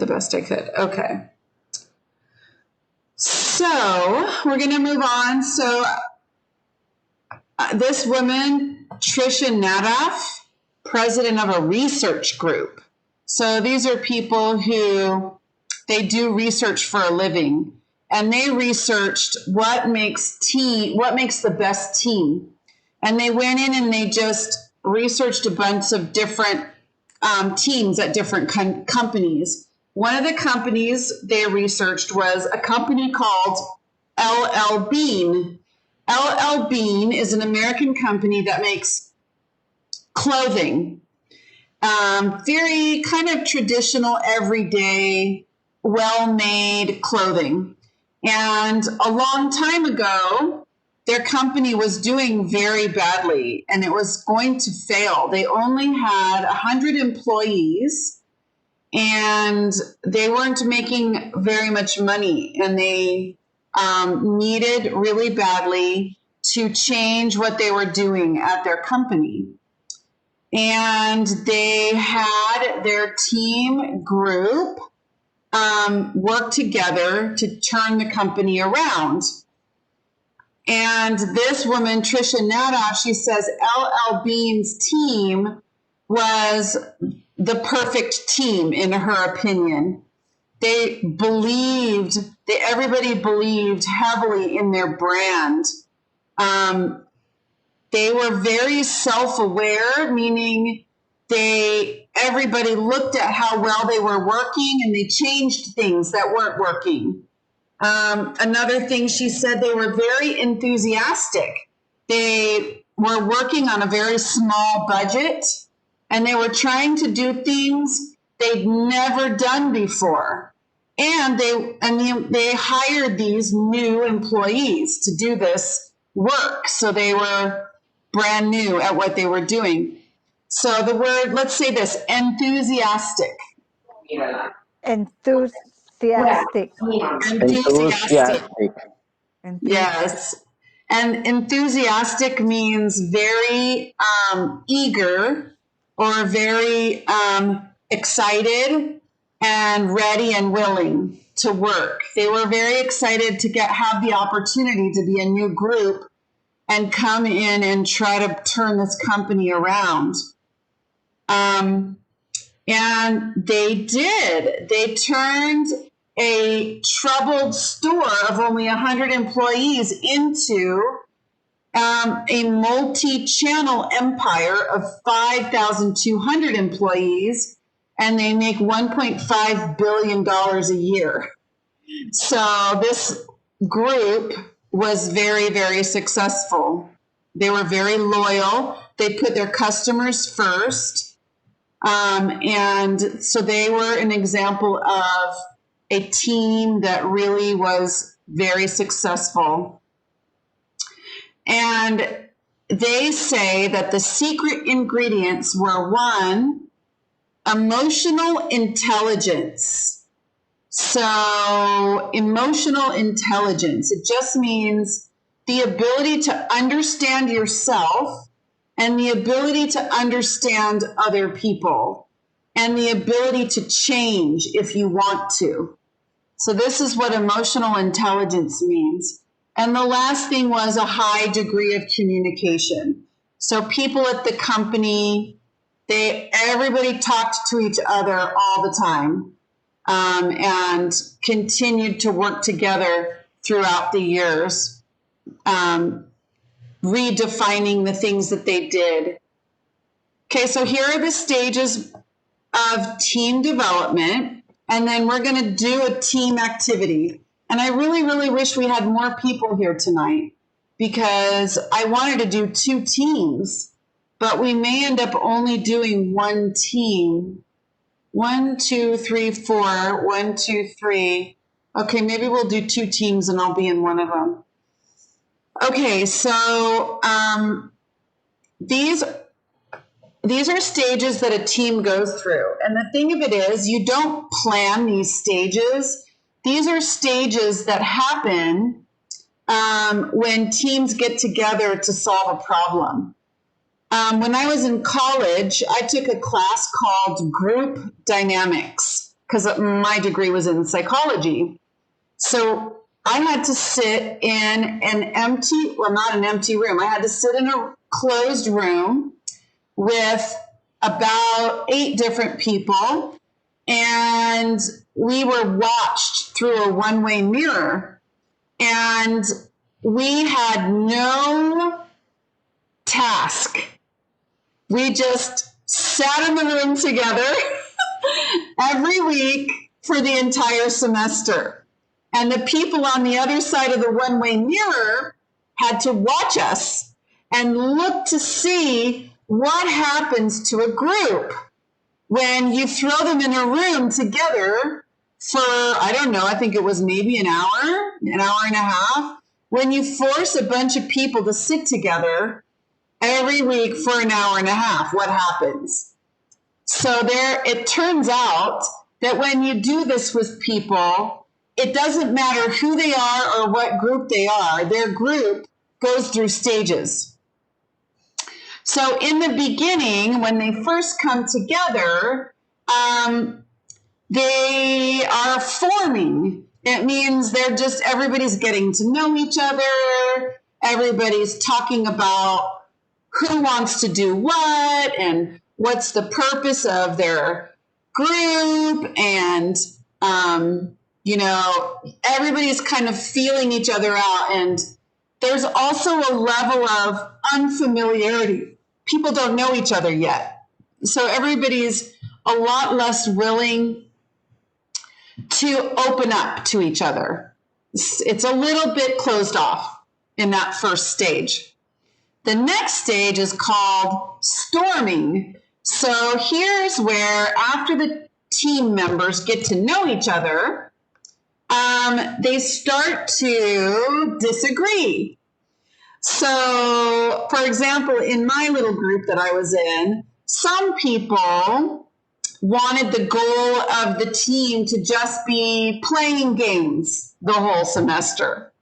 the best I could. Okay. So we're going to move on. So this woman, Trisha Nadav, president of a research group. So these are people who they do research for a living, and they researched what makes the best team. And they went in and they just researched a bunch of different teams at different companies. One of the companies they researched was a company called LL Bean. LL Bean is an American company that makes clothing. Very kind of traditional, everyday, well-made clothing. And a long time ago, their company was doing very badly and it was going to fail. They only had 100 employees and they weren't making very much money, and they needed really badly to change what they were doing at their company. And they had their team group work together to turn the company around. And this woman, Trisha Nadav, she says LL Bean's team was the perfect team in her opinion. Everybody believed heavily in their brand. They were very self-aware, meaning everybody looked at how well they were working and they changed things that weren't working. Another thing she said, they were very enthusiastic. They were working on a very small budget and they were trying to do things they'd never done before. And they hired these new employees to do this work. So they were brand new at what they were doing. So the word, let's say this, enthusiastic. Enthusiastic. Yes. And enthusiastic means very eager or very excited and ready and willing to work. They were very excited to have the opportunity to be a new group and come in and try to turn this company around. And they did. They turned a troubled store of only 100 employees into a multi-channel empire of 5,200 employees, and they make $1.5 billion a year. So this group was very, very successful. They were very loyal. They put their customers first. And so they were an example of a team that really was very successful. And they say that the secret ingredients were, 1, emotional intelligence. So emotional intelligence, it just means the ability to understand yourself and the ability to understand other people and the ability to change if you want to. So this is what emotional intelligence means. And the last thing was a high degree of communication. So people at the company, everybody talked to each other all the time, and continued to work together throughout the years, redefining the things that they did. Okay, so here are the stages of team development, and then we're going to do a team activity. And I really, really wish we had more people here tonight because I wanted to do 2 teams, but we may end up only doing 1 team. 1, 2, 3, 4. 1, 2, 3. Okay, maybe we'll do 2 teams and I'll be in one of them. Okay, so these are stages that a team goes through. And the thing of it is, you don't plan these stages. These are stages that happen when teams get together to solve a problem. When I was in college, I took a class called Group Dynamics. because my degree was in psychology. So I had to sit in an empty, well, not an empty room. I had to sit in a closed room with about 8 different people, and we were watched through a one-way mirror, and we had no task. We just sat in the room together every week for the entire semester. And the people on the other side of the one-way mirror had to watch us and look to see what happens to a group when you throw them in a room together for, I don't know, I think it was maybe an hour and a half. When you force a bunch of people to sit together every week for an hour and a half, what happens? So it turns out that when you do this with people, it doesn't matter who they are or what group they are, their group goes through stages. So in the beginning, when they first come together, they are forming. It means everybody's getting to know each other. Everybody's talking about who wants to do what and what's the purpose of their group. And, everybody's kind of feeling each other out. And there's also a level of unfamiliarity. People don't know each other yet. So everybody's a lot less willing to open up to each other. It's a little bit closed off in that first stage. The next stage is called storming. So here's where, after the team members get to know each other, they start to disagree. So, for example, in my little group that I was in, some people wanted the goal of the team to just be playing games the whole semester.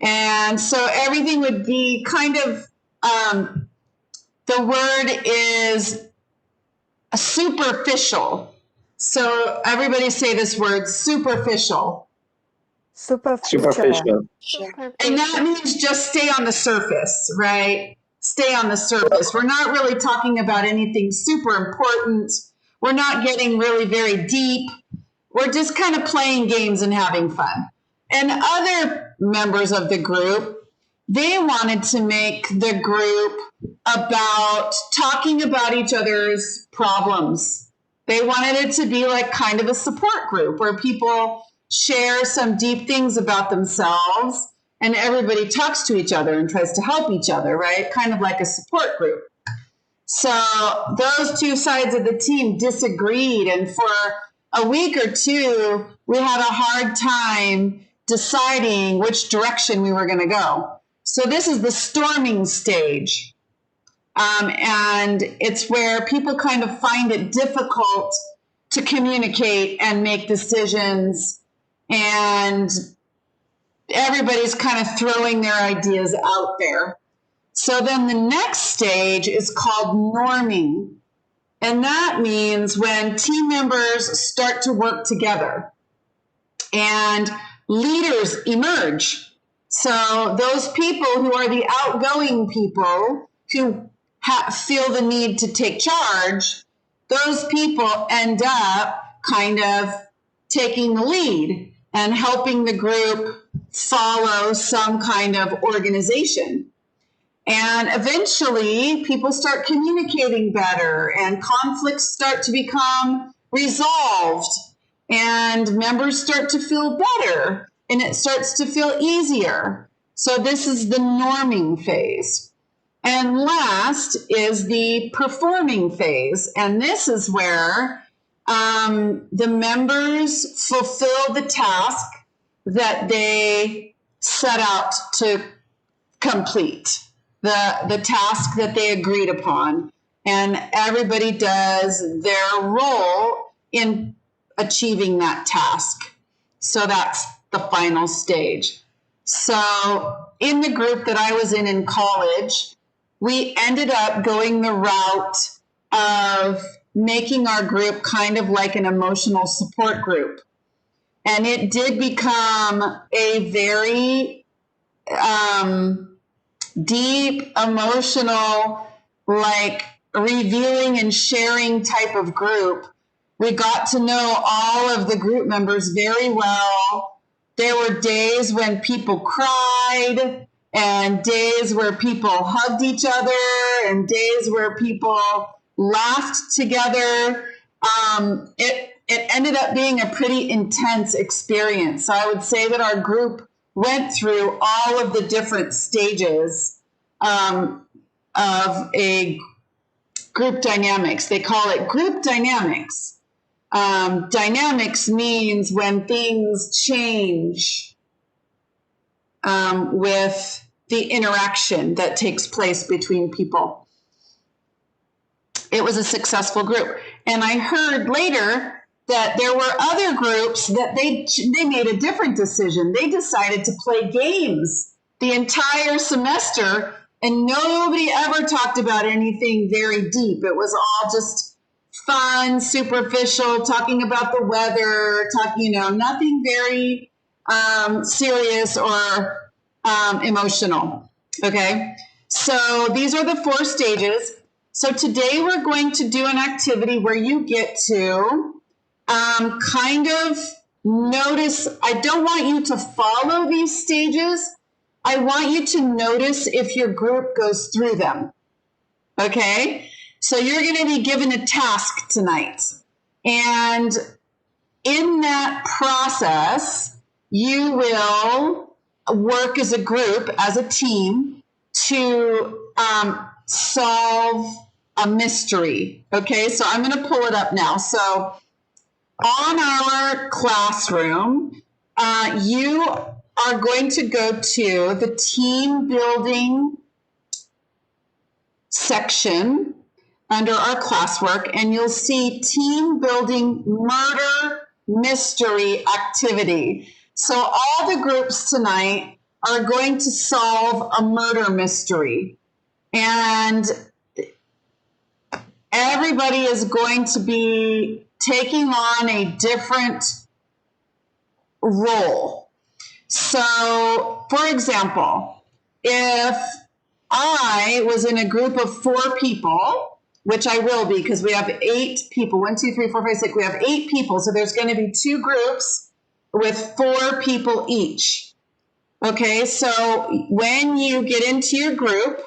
And so everything would be kind of, the word is superficial. So everybody say this word, superficial. Superficial. And that means just stay on the surface, right? Stay on the surface. We're not really talking about anything super important. We're not getting really very deep. We're just kind of playing games and having fun. And other members of the group, they wanted to make the group about talking about each other's problems. They wanted it to be like kind of a support group where people share some deep things about themselves and everybody talks to each other and tries to help each other, right? Kind of like a support group. So those two sides of the team disagreed, and for a week or two, we had a hard time deciding which direction we were going to go. So this is the storming stage. And it's where people kind of find it difficult to communicate and make decisions, and everybody's kind of throwing their ideas out there. So then the next stage is called norming. And that means when team members start to work together and leaders emerge. So those people who are the outgoing people who feel the need to take charge, those people end up kind of taking the lead and helping the group follow some kind of organization. And eventually people start communicating better and conflicts start to become resolved and members start to feel better and it starts to feel easier. So this is the norming phase. And last is the performing phase. And this is where the members fulfill the task that they set out to complete, the task that they agreed upon. And everybody does their role in achieving that task. So that's the final stage. So in the group that I was in college, we ended up going the route of making our group kind of like an emotional support group. And it did become a very deep, emotional, like revealing and sharing type of group. We got to know all of the group members very well. There were days when people cried, and days where people hugged each other, and days where people laughed together. It ended up being a pretty intense experience. So I would say that our group went through all of the different stages of a group dynamics. They call it group dynamics. Dynamics means when things change with the interaction that takes place between people. It was a successful group. And I heard later that there were other groups that they made a different decision. They decided to play games the entire semester, and nobody ever talked about anything very deep. It was all just fun, superficial, talking about the weather, nothing very serious or emotional. Okay, so these are the 4 stages. So today we're going to do an activity where you get to kind of notice. I don't want you to follow these stages. I want you to notice if your group goes through them. Okay? So you're going to be given a task tonight. And in that process, you will work as a group, as a team, to solve a mystery. Okay? So I'm going to pull it up now. So on our classroom, you are going to go to the team building section under our classwork, and you'll see team building murder mystery activity. So all the groups tonight are going to solve a murder mystery, and everybody is going to be taking on a different role. So, for example, if I was in a group of 4 people, which I will be because we have 8 people, 1, 2, 3, 4, 5, 6, we have 8 people. So there's going to be 2 groups with 4 people each. Okay, so when you get into your group,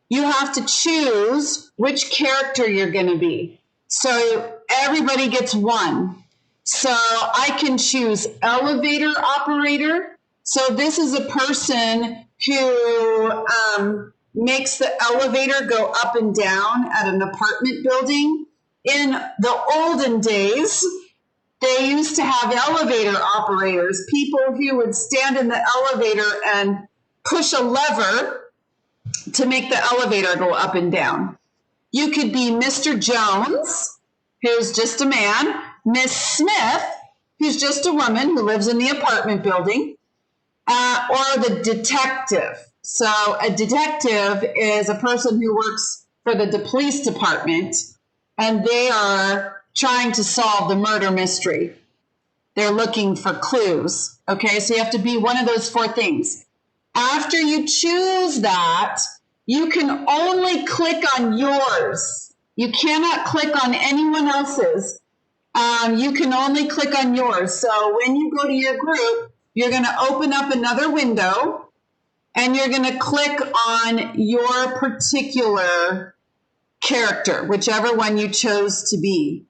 you have to choose which character you're going to be. So everybody gets 1. So I can choose elevator operator. So this is a person who makes the elevator go up and down at an apartment building. In the olden days, they used to have elevator operators, people who would stand in the elevator and push a lever to make the elevator go up and down. You could be Mr. Jones, who's just a man, Miss Smith, who's just a woman who lives in the apartment building, or the detective. So a detective is a person who works for the police department, and they are trying to solve the murder mystery. They're looking for clues. Okay, so you have to be one of those 4 things. After you choose that, you can only click on yours. You cannot click on anyone else's. You can only click on yours. So when you go to your group, you're going to open up another window, and you're going to click on your particular character, whichever one you chose to be.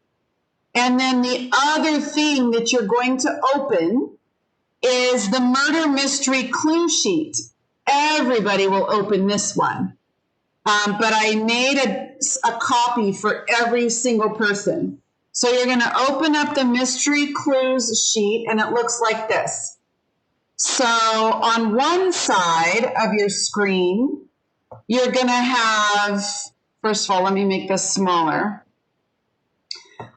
And then the other thing that you're going to open is the murder mystery clue sheet. Everybody will open this one. But I made a copy for every single person. So you're going to open up the mystery clues sheet, and it looks like this. So on one side of your screen, you're going to have, first of all, let me make this smaller.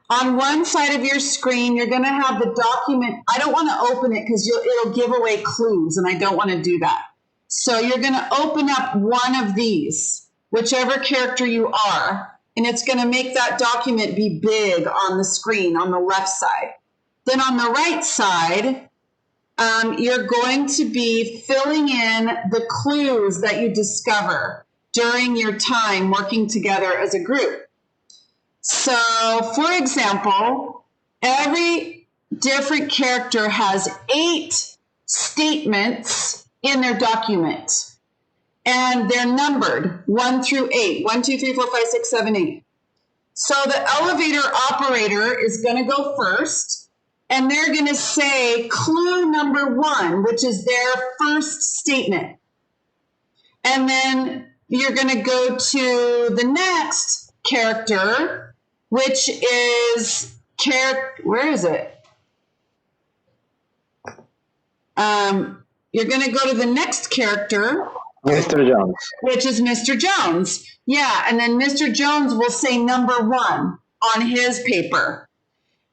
On one side of your screen, you're going to have the document. I don't want to open it because it'll give away clues, and I don't want to do that. So you're going to open up one of these, whichever character you are, and it's going to make that document be big on the screen on the left side. Then on the right side, you're going to be filling in the clues that you discover during your time working together as a group. So, for example, every different character has 8 statements in their document, and they're numbered 1 through 8. 1, 2, 3, 4, 5, 6, 7, 8. So the elevator operator is going to go first, and they're going to say clue number 1, which is their first statement. And then you're going to go to the next character, which is where is it? You're going to go to the next character, Mr. Jones, which is Mr. Jones. Yeah, and then Mr. Jones will say number 1 on his paper.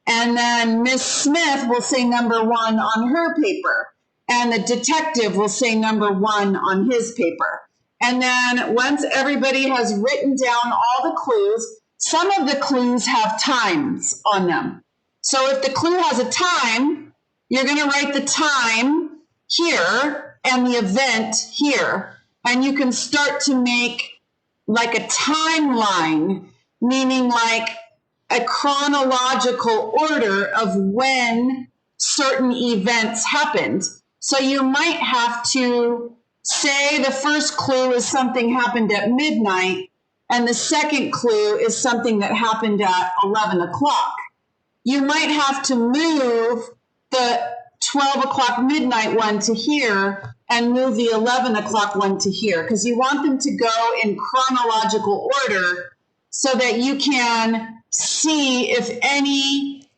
And then Miss Smith will say number 1 on her paper. And the detective will say number 1 on his paper. And then once everybody has written down all the clues, some of the clues have times on them. So if the clue has a time, you're going to write the time here and the event here. And you can start to make like a timeline, meaning like a chronological order of when certain events happened. So you might have to say the first clue is something happened at midnight, and the second clue is something that happened at 11 o'clock. You might have to move the 12 o'clock midnight one to here and move the 11 o'clock one to here, because you want them to go in chronological order so that you can see if any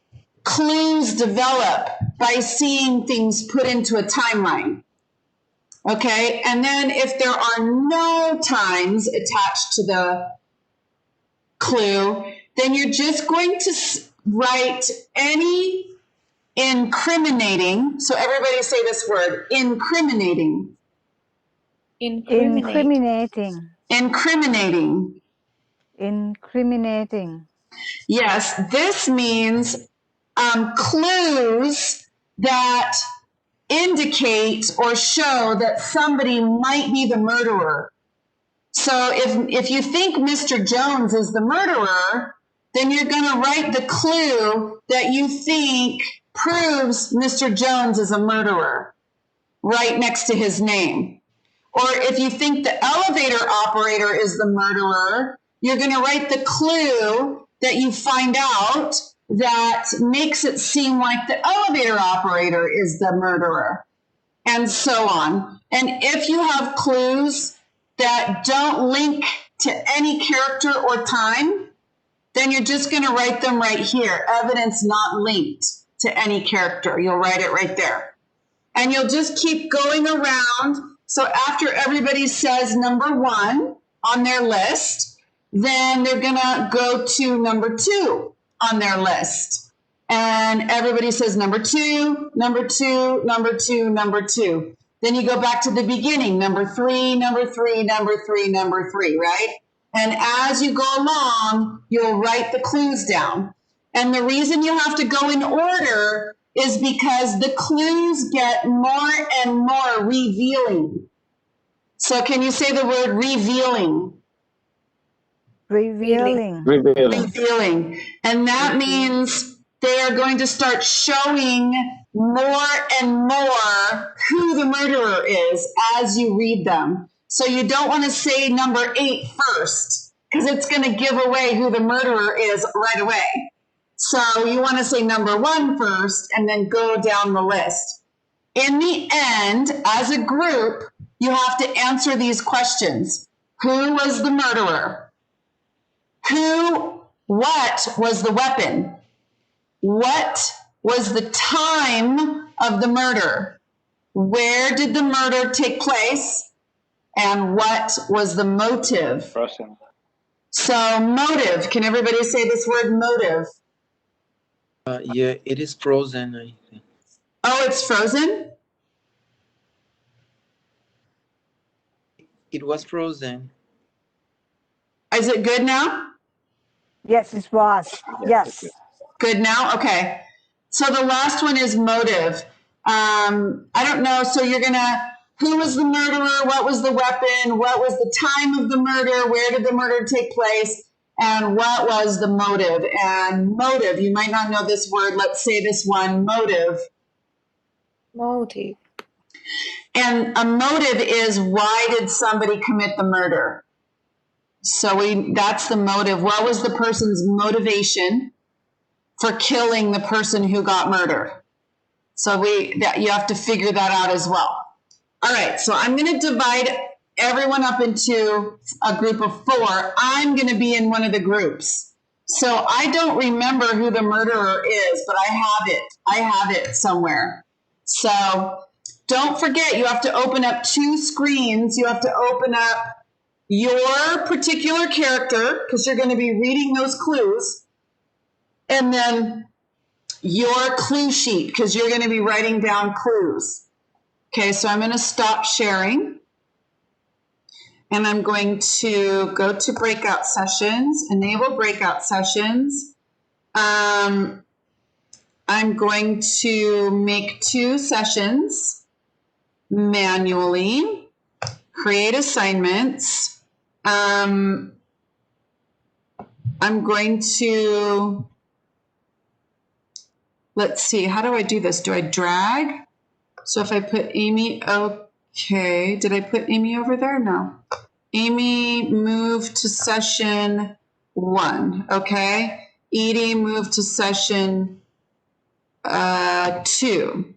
clues develop by seeing things put into a timeline. Okay, and then if there are no times attached to the clue, then you're just going to write any incriminating. So everybody say this word, incriminating. Incriminating. Incriminating. Incriminating. Yes, this means clues that indicate or show that somebody might be the murderer. So if you think Mr. Jones is the murderer, then you're going to write the clue that you think proves Mr. Jones is a murderer right next to his name. Or if you think the elevator operator is the murderer, you're going to write the clue that you find out that makes it seem like the elevator operator is the murderer, and so on. And if you have clues that don't link to any character or time, then you're just going to write them right here. Evidence not linked to any character. You'll write it right there. And you'll just keep going around. So after everybody says number 1 on their list, then they're going to go to number 2 on their list. And everybody says number 2, number 2, number 2, number 2. Then you go back to the beginning, number 3, number 3, number 3, number 3, right? And as you go along, you'll write the clues down. And the reason you have to go in order is because the clues get more and more revealing. So can you say the word revealing? Revealing. Revealing. And that means they are going to start showing more and more who the murderer is as you read them. So you don't want to say number 8 first, because it's going to give away who the murderer is right away. So you want to say number 1 first and then go down the list. In the end, as a group, you have to answer these questions. Who was the murderer? What was the weapon? What was the time of the murder? Where did the murder take place? And what was the motive? Frozen. So motive, can everybody say this word motive? Yeah, it is frozen, I think. Oh, it's frozen? It was frozen. Is it good now? Yes, it was. Yes. Good now? Okay. So the last one is motive. I don't know. So you're going to, who was the murderer? What was the weapon? What was the time of the murder? Where did the murder take place? And what was the motive? And motive, you might not know this word. Let's say this one, motive. Motive. And a motive is, why did somebody commit the murder? So that's the motive. What was the person's motivation for killing the person who got murdered? So you have to figure that out as well. All right, so I'm going to divide everyone up into a group of 4. I'm going to be in one of the groups. So I don't remember who the murderer is, but I have it. I have it somewhere. So don't forget, you have to open up 2 screens. You have to open up your particular character, because you're going to be reading those clues, and then your clue sheet, because you're going to be writing down clues. Okay, so I'm going to stop sharing, and I'm going to go to breakout sessions, enable breakout sessions. I'm going to make 2 sessions manually, create assignments. I'm going to, let's see, how do I do this? Do I drag? So if I put Amy, okay. Did I put Amy over there? No. Amy, move to session 1, okay? Edie, move to session 2.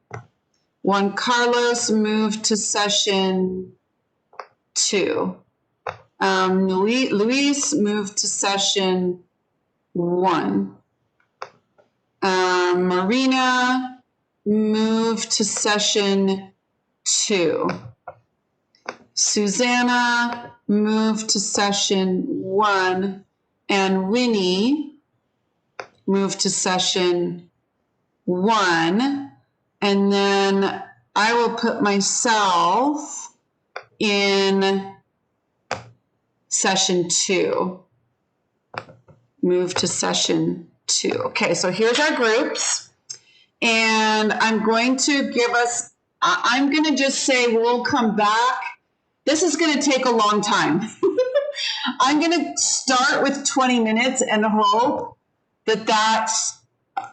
Juan Carlos, move to session 2. Luis, move to session 1. Marina, move to session 2. Susanna, move to session 1. And Winnie, move to session 1. And then I will put myself in session 2. Move to session 2. Okay, so here's our groups. And I'm going to give us, I'm going to just say we'll come back. This is going to take a long time. I'm going to start with 20 minutes and hope that that's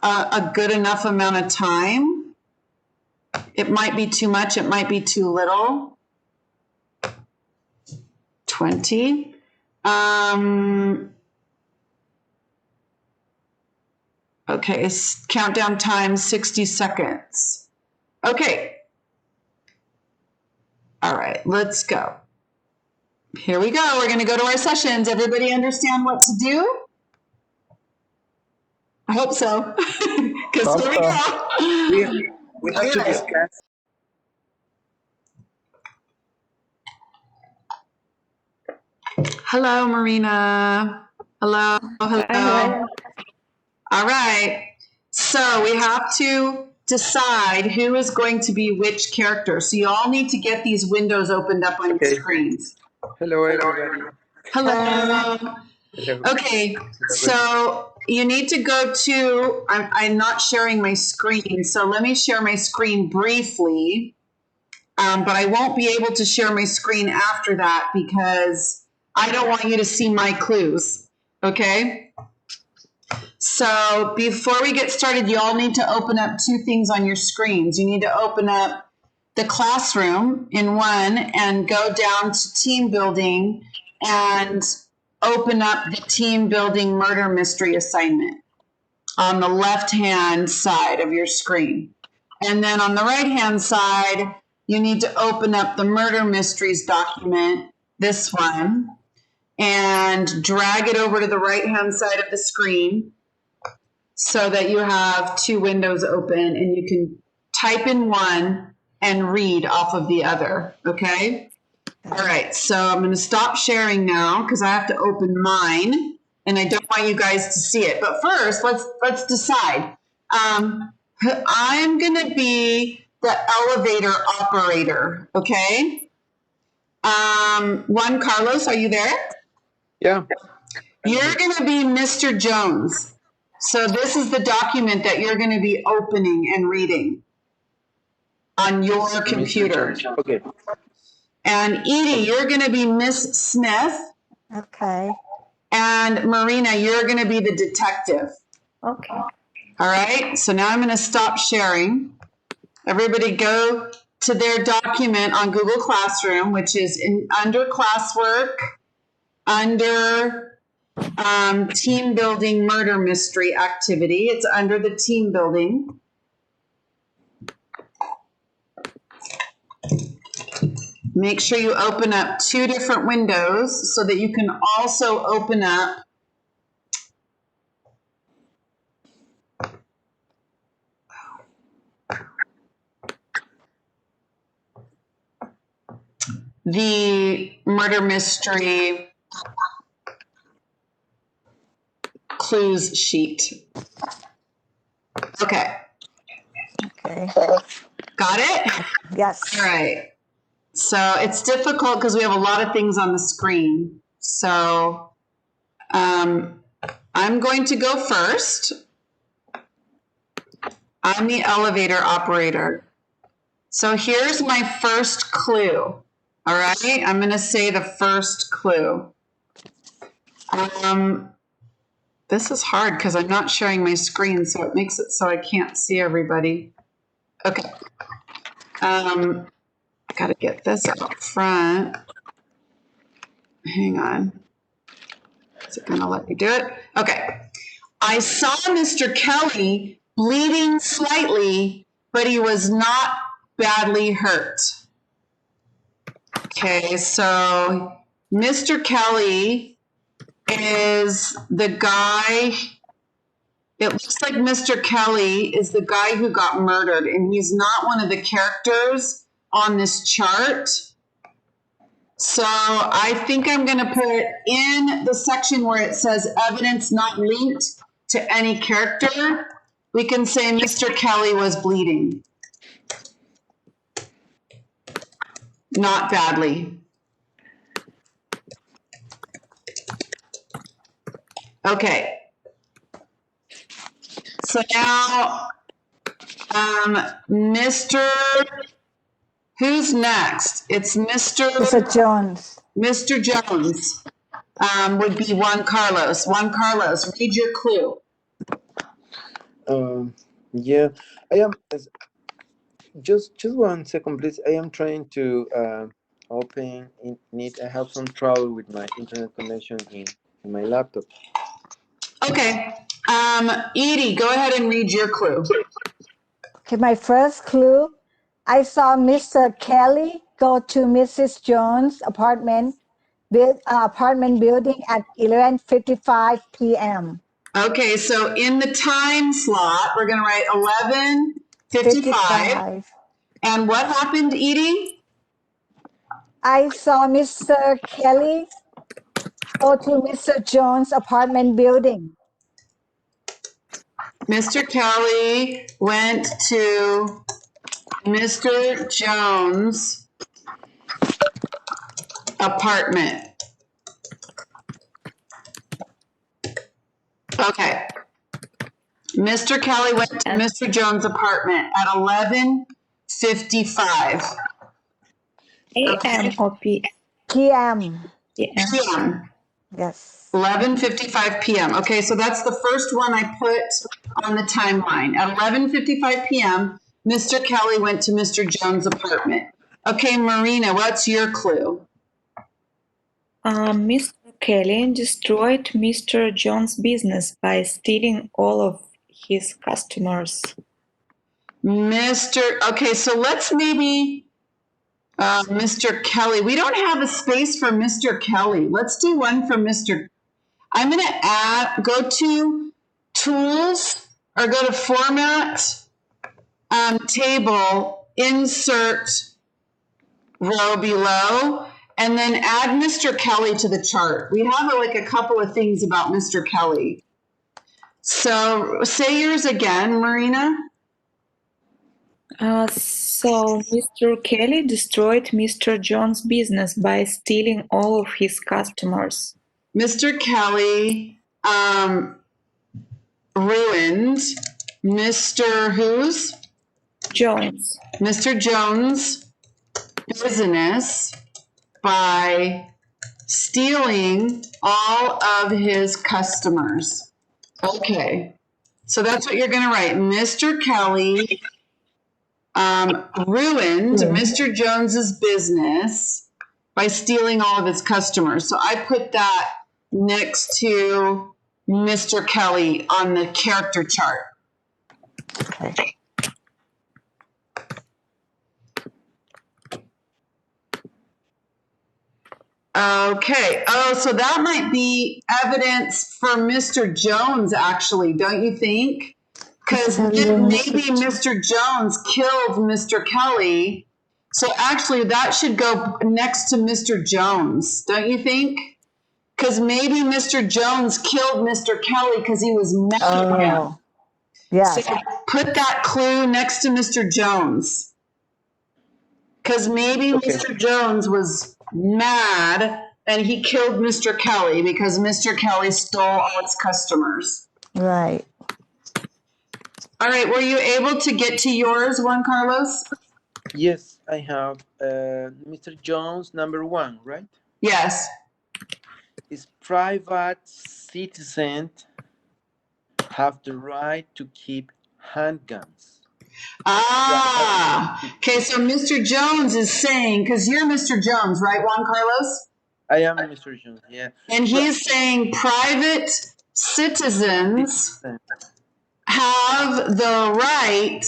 a good enough amount of time. It might be too much. It might be too little. 20. Okay, countdown time, 60 seconds. Okay. All right, let's go. Here we go. We're going to go to our sessions. Everybody understand what to do? I hope so. Because here we go. We have to discuss. Hello, Marina. Hello. Hello. All right. So we have to decide who is going to be which character. So you all need to get these windows opened up on your screens. Hello, everybody. Hello. Hello. Okay, so you need to go to, I'm not sharing my screen, so let me share my screen briefly, but I won't be able to share my screen after that because I don't want you to see my clues, okay? So before we get started, you all need to open up 2 things on your screens. You need to open up the classroom in one and go down to team building and open up the team building murder mystery assignment on the left-hand side of your screen. And then on the right-hand side, you need to open up the murder mysteries document, this one, and drag it over to the right-hand side of the screen so that you have 2 windows open and you can type in one and read off of the other, okay? All right, so I'm going to stop sharing now because I have to open mine, and I don't want you guys to see it. But first, let's decide. I'm going to be the elevator operator, okay? Juan Carlos, are you there? Yeah. You're going to be Mr. Jones. So this is the document that you're going to be opening and reading on your computer. Okay. And Edie, you're going to be Miss Smith. Okay. And Marina, you're going to be the detective. Okay. All right. So now I'm going to stop sharing. Everybody go to their document on Google Classroom, which is under classwork, under team building murder mystery activity. It's under the team building. Make sure you open up 2 different windows so that you can also open up the murder mystery clues sheet. Okay. Okay. Got it? Yes. All right. So it's difficult because we have a lot of things on the screen. So I'm going to go first. I'm the elevator operator. So here's my first clue. All right, I'm going to say the first clue. This is hard because I'm not sharing my screen, so it makes it so I can't see everybody. Okay. I got to get this up front. Hang on. Is it going to let me do it? Okay. I saw Mr. Kelly bleeding slightly, but he was not badly hurt. Okay, so Mr. Kelly is the guy. It looks like Mr. Kelly is the guy who got murdered, and he's not one of the characters on this chart. So I think I'm going to put in the section where it says evidence not linked to any character. We can say Mr. Kelly was bleeding. Not badly. Okay. So now, who's next? It's Mr. Jones. Mr. Jones would be Juan Carlos. Juan Carlos, read your clue. Yeah, I am. Just 1 second, please. I am trying to open it. I have some trouble with my internet connection in my laptop. Okay. Edie, go ahead and read your clue. Okay, my first clue. I saw Mr. Kelly go to Mrs. Jones' apartment building at 11:55 p.m. Okay, so in the time slot, we're going to write 11:55. And what happened, Edie? I saw Mr. Kelly go to Mr. Jones' apartment building. Mr. Kelly went to Mr. Jones' apartment. Okay. Mr. Kelly went to Mr. Jones' apartment at 11:55 AM or p.m. PM? p.m. Yes. 11:55 p.m. Okay, so that's the first one I put on the timeline. At 11:55 p.m., Mr. Kelly went to Mr. Jones' apartment. Okay, Marina, what's your clue? Mr. Kelly destroyed Mr. Jones' business by stealing all of his customers. Okay, so let's maybe Mr. Kelly. We don't have a space for Mr. Kelly. Let's do one for Mr. I'm going to go to tools or go to format, table, insert row below, and then add Mr. Kelly to the chart. We have like a couple of things about Mr. Kelly. So say yours again, Marina. So Mr. Kelly destroyed Mr. Jones' business by stealing all of his customers. Mr. Kelly ruined Mr. whose? Jones. Mr. Jones' business by stealing all of his customers. Okay, so that's what you're going to write. Mr. Kelly ruined Mr. Jones's business by stealing all of his customers. So I put that next to Mr. Kelly on the character chart. Okay. Okay. Oh, so that might be evidence for Mr. Jones, actually, don't you think? Because maybe Mr. Jones killed Mr. Kelly. So actually, that should go next to Mr. Jones, don't you think? Because maybe Mr. Jones killed Mr. Kelly because he was mad at him. Oh, yes. So put that clue next to Mr. Jones. Because maybe Mr. Jones was mad and he killed Mr. Kelly because Mr. Kelly stole all his customers. Right. All right, were you able to get to yours, Juan Carlos? Yes, I have Mr. Jones, number 1, right? Yes. Is private citizens have the right to keep handguns. Okay, so Mr. Jones is saying, because you're Mr. Jones, right, Juan Carlos? I am Mr. Jones, yeah. And he's saying private citizens have the right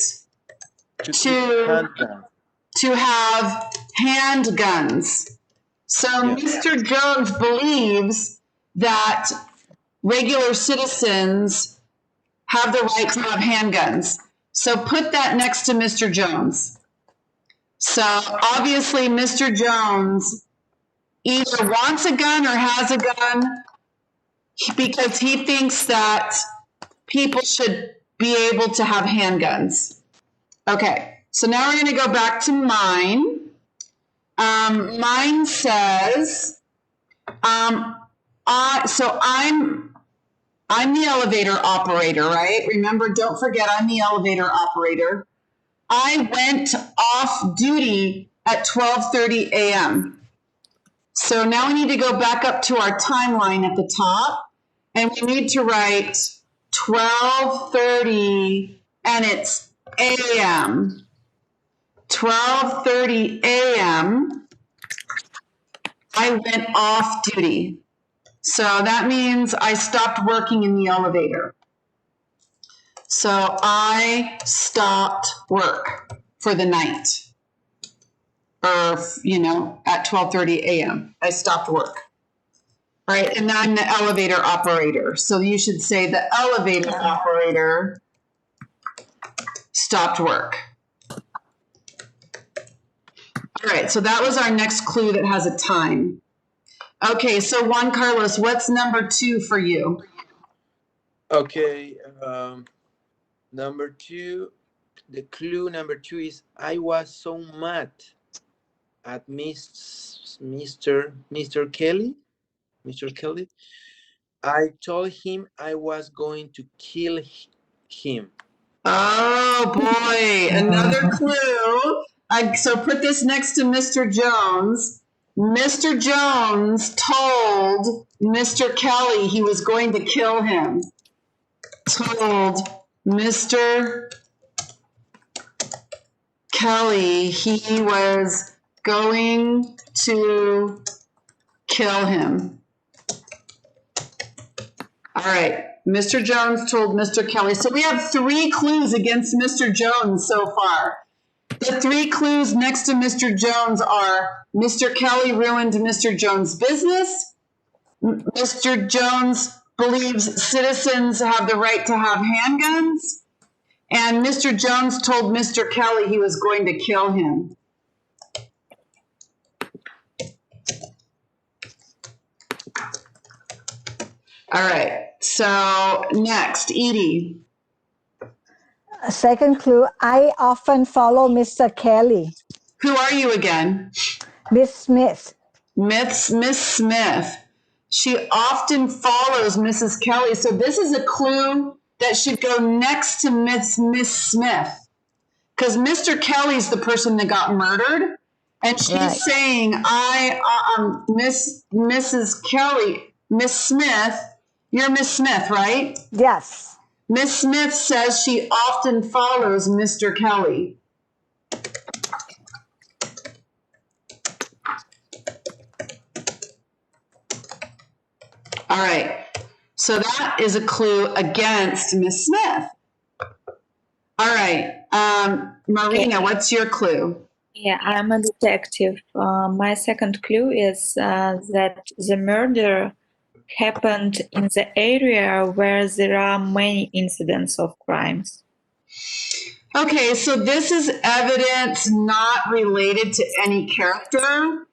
to have handguns. So Mr. Jones believes that regular citizens have the right to have handguns. So put that next to Mr. Jones. So obviously Mr. Jones either wants a gun or has a gun because he thinks that people should be able to have handguns. Okay, so now we're going to go back to mine. Mine says, so I'm the elevator operator, right? Remember, don't forget, I'm the elevator operator. I went off duty at 12:30 a.m. So now we need to go back up to our timeline at the top, and we need to write 12:30, and it's a.m. 12:30 a.m. I went off duty. So that means I stopped working in the elevator. So I stopped work for the night. Or, at 12:30 a.m. I stopped work. All right, and I'm the elevator operator. So you should say the elevator operator stopped work. All right, so that was our next clue that has a time. Okay, so Juan Carlos, what's number 2 for you? Okay, number 2, the clue number 2 is I was so mad at Mr. Kelly. Mr. Kelly. I told him I was going to kill him. Oh boy, another clue. So put this next to Mr. Jones. Mr. Jones told Mr. Kelly he was going to kill him. Told Mr. Kelly he was going to kill him. All right. Mr. Jones told Mr. Kelly. So we have 3 clues against Mr. Jones so far. The 3 clues next to Mr. Jones are Mr. Kelly ruined Mr. Jones' business. Mr. Jones believes citizens have the right to have handguns. And Mr. Jones told Mr. Kelly he was going to kill him. All right. So next, Edie. Second clue, I often follow Mr. Kelly. Who are you again? Miss Smith. Miss Smith. She often follows Mrs. Kelly. So this is a clue that should go next to Miss Smith. Because Mr. Kelly's the person that got murdered. And she's Right. saying, Mrs. Kelly, Miss Smith, you're Miss Smith, right? Yes. Miss Smith says she often follows Mr. Kelly. All right. So that is a clue against Miss Smith. All right. Marina, Okay. what's your clue? Yeah, I'm a detective. My second clue is that the murder happened in the area where there are many incidents of crimes. Okay, so this is evidence not related to any character.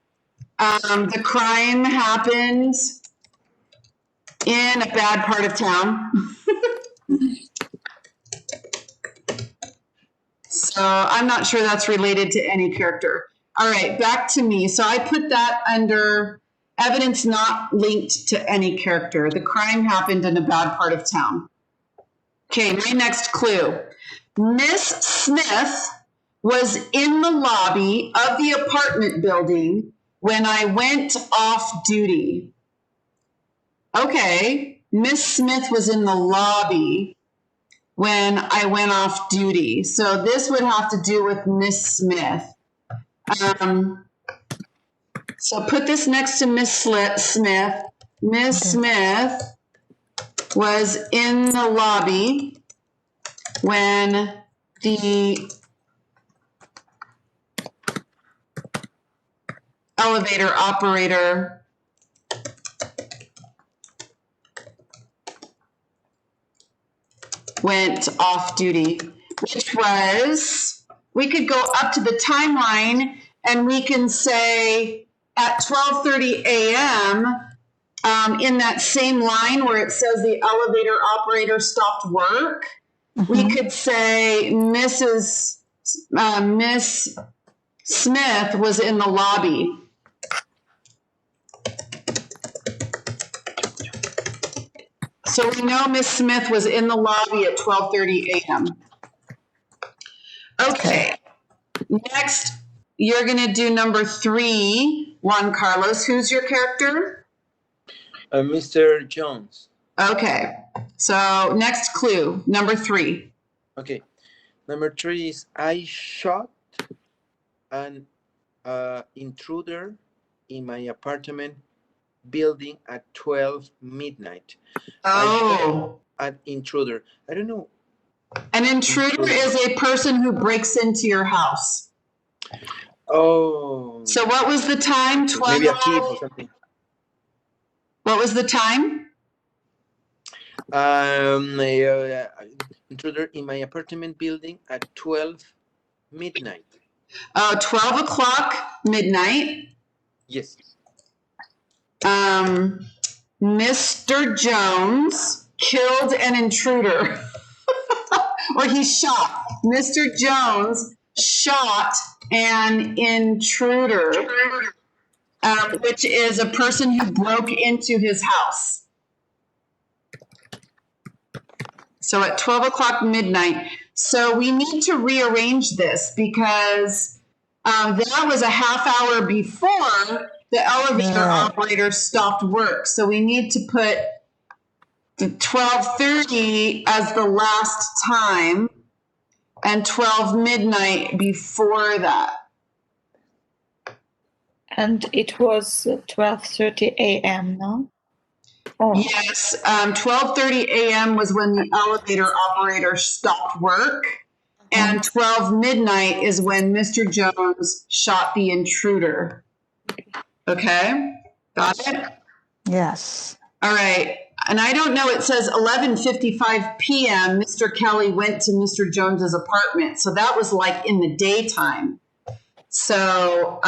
The crime happened in a bad part of town. So I'm not sure that's related to any character. All right, back to me. So I put that under evidence not linked to any character. The crime happened in a bad part of town. Okay, my next clue. Miss Smith was in the lobby of the apartment building when I went off duty. Okay, Miss Smith was in the lobby when I went off duty. So this would have to do with Miss Smith. So put this next to Miss Smith. Miss Smith was in the lobby when the elevator operator went off duty, which was, we could go up to the timeline and we can say at 12:30 a.m. In that same line where it says the elevator operator stopped work, we could say Miss Smith was in the lobby. So we know Miss Smith was in the lobby at 12:30 a.m. Okay. Next, you're going to do number 3, Juan Carlos. Who's your character? Mr. Jones. Okay. So next clue, number 3. Okay. Number 3 is I shot an intruder in my apartment building at 12 midnight. I shot an intruder. I don't know. An intruder is a person who breaks into your house. Oh. So what was the time? 12. Maybe a thief or something. What was the time? Intruder in my apartment building at 12 midnight. 12 o'clock midnight. Yes. Mr. Jones killed an intruder. Or he shot. Mr. Jones shot an intruder, which is a person who broke into his house. So at 12 o'clock midnight. So we need to rearrange this because that was a half hour before the elevator operator stopped work. So we need to put the 12:30 as the last time and 12 midnight before that. And it was 12:30 a.m., no? Oh. Yes, 12:30 a.m. was when the elevator operator stopped work, and 12 midnight is when Mr. Jones shot the intruder. Okay, got it? Yes. All right, and I don't know, it says 11:55 p.m. Mr. Kelly went to Mr. Jones's apartment, so that was like in the daytime. So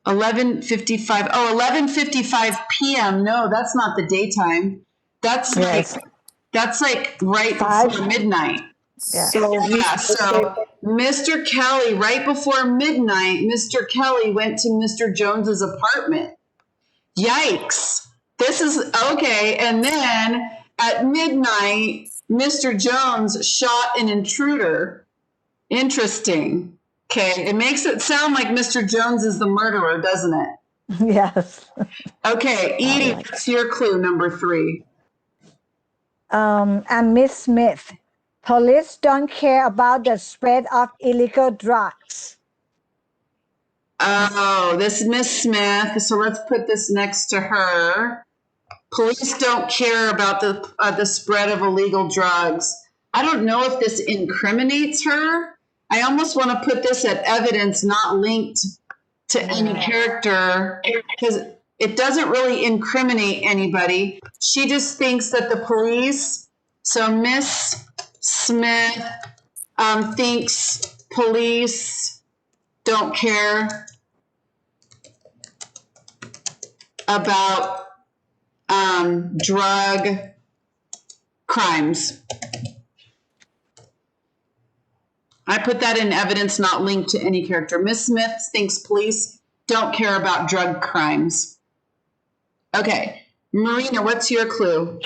11:55. Oh, 11:55 p.m. No, that's not the daytime. That's like right before midnight. Yeah. So, Yeah, so Mr. Kelly, right before midnight, Mr. Kelly went to Mr. Jones's apartment. Yikes. This is okay. And then at midnight, Mr. Jones shot an intruder. Interesting. Okay, it makes it sound like Mr. Jones is the murderer, doesn't it? Yes. Okay, Edie, what's your clue number 3? And Miss Smith, police don't care about the spread of illegal drugs. Oh, this is Miss Smith. So let's put this next to her. Police don't care about the spread of illegal drugs. I don't know if this incriminates her. I almost want to put this at evidence not linked to any character because it doesn't really incriminate anybody. She just thinks that the police, so Miss Smith thinks police don't care about drug crimes. I put that in evidence not linked to any character. Miss Smith thinks police don't care about drug crimes. Okay, Marina, what's your clue?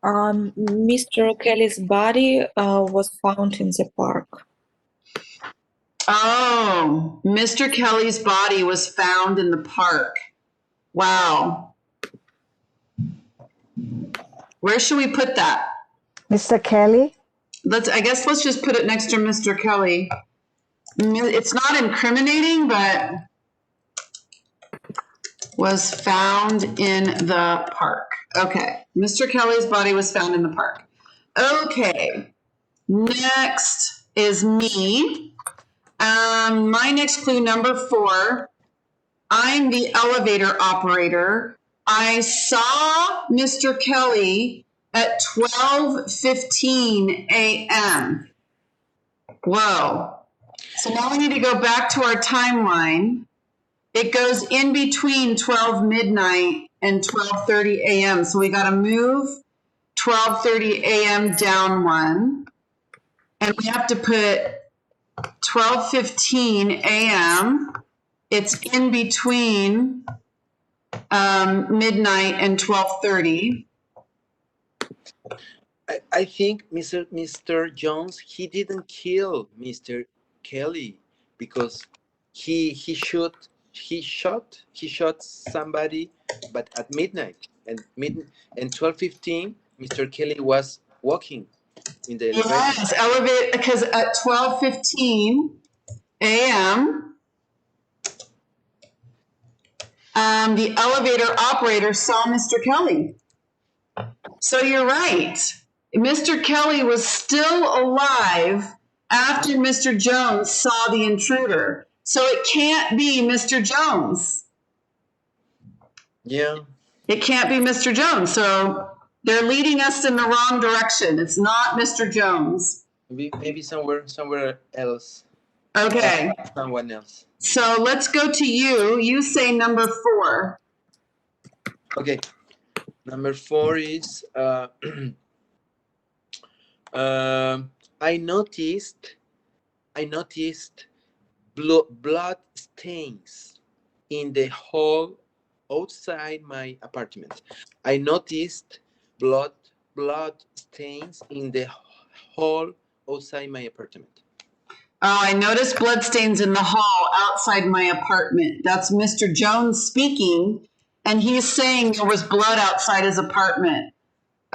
Mr. Kelly's body was found in the park. Oh, Mr. Kelly's body was found in the park. Wow. Where should we put that? Mr. Kelly? I guess let's just put it next to Mr. Kelly. It's not incriminating, but was found in the park. Okay. Mr. Kelly's body was found in the park. Okay. Next is me. My next clue, number 4. I'm the elevator operator. I saw Mr. Kelly at 12:15 a.m. Whoa. So now we need to go back to our timeline. It goes in between 12 midnight and 12:30 a.m. So we got to move 12:30 a.m. down 1. And we have to put 12:15 a.m. It's in between midnight and 12:30. I think Mr. Jones, he didn't kill Mr. Kelly because he shot somebody, but at midnight and 12:15, Mr. Kelly was walking in the elevator. Yes, elevator, because at 12:15 a.m. The elevator operator saw Mr. Kelly. So you're right. Mr. Kelly was still alive after Mr. Jones saw the intruder. So it can't be Mr. Jones. Yeah. It can't be Mr. Jones. So they're leading us in the wrong direction. It's not Mr. Jones. Maybe somewhere else. Okay. Someone else. So let's go to you. You say number 4. Okay. Number 4 is I noticed blood stains in the hall outside my apartment. I noticed blood stains in the hall outside my apartment. Oh, I noticed bloodstains in the hall outside my apartment. That's Mr. Jones speaking, and he's saying there was blood outside his apartment.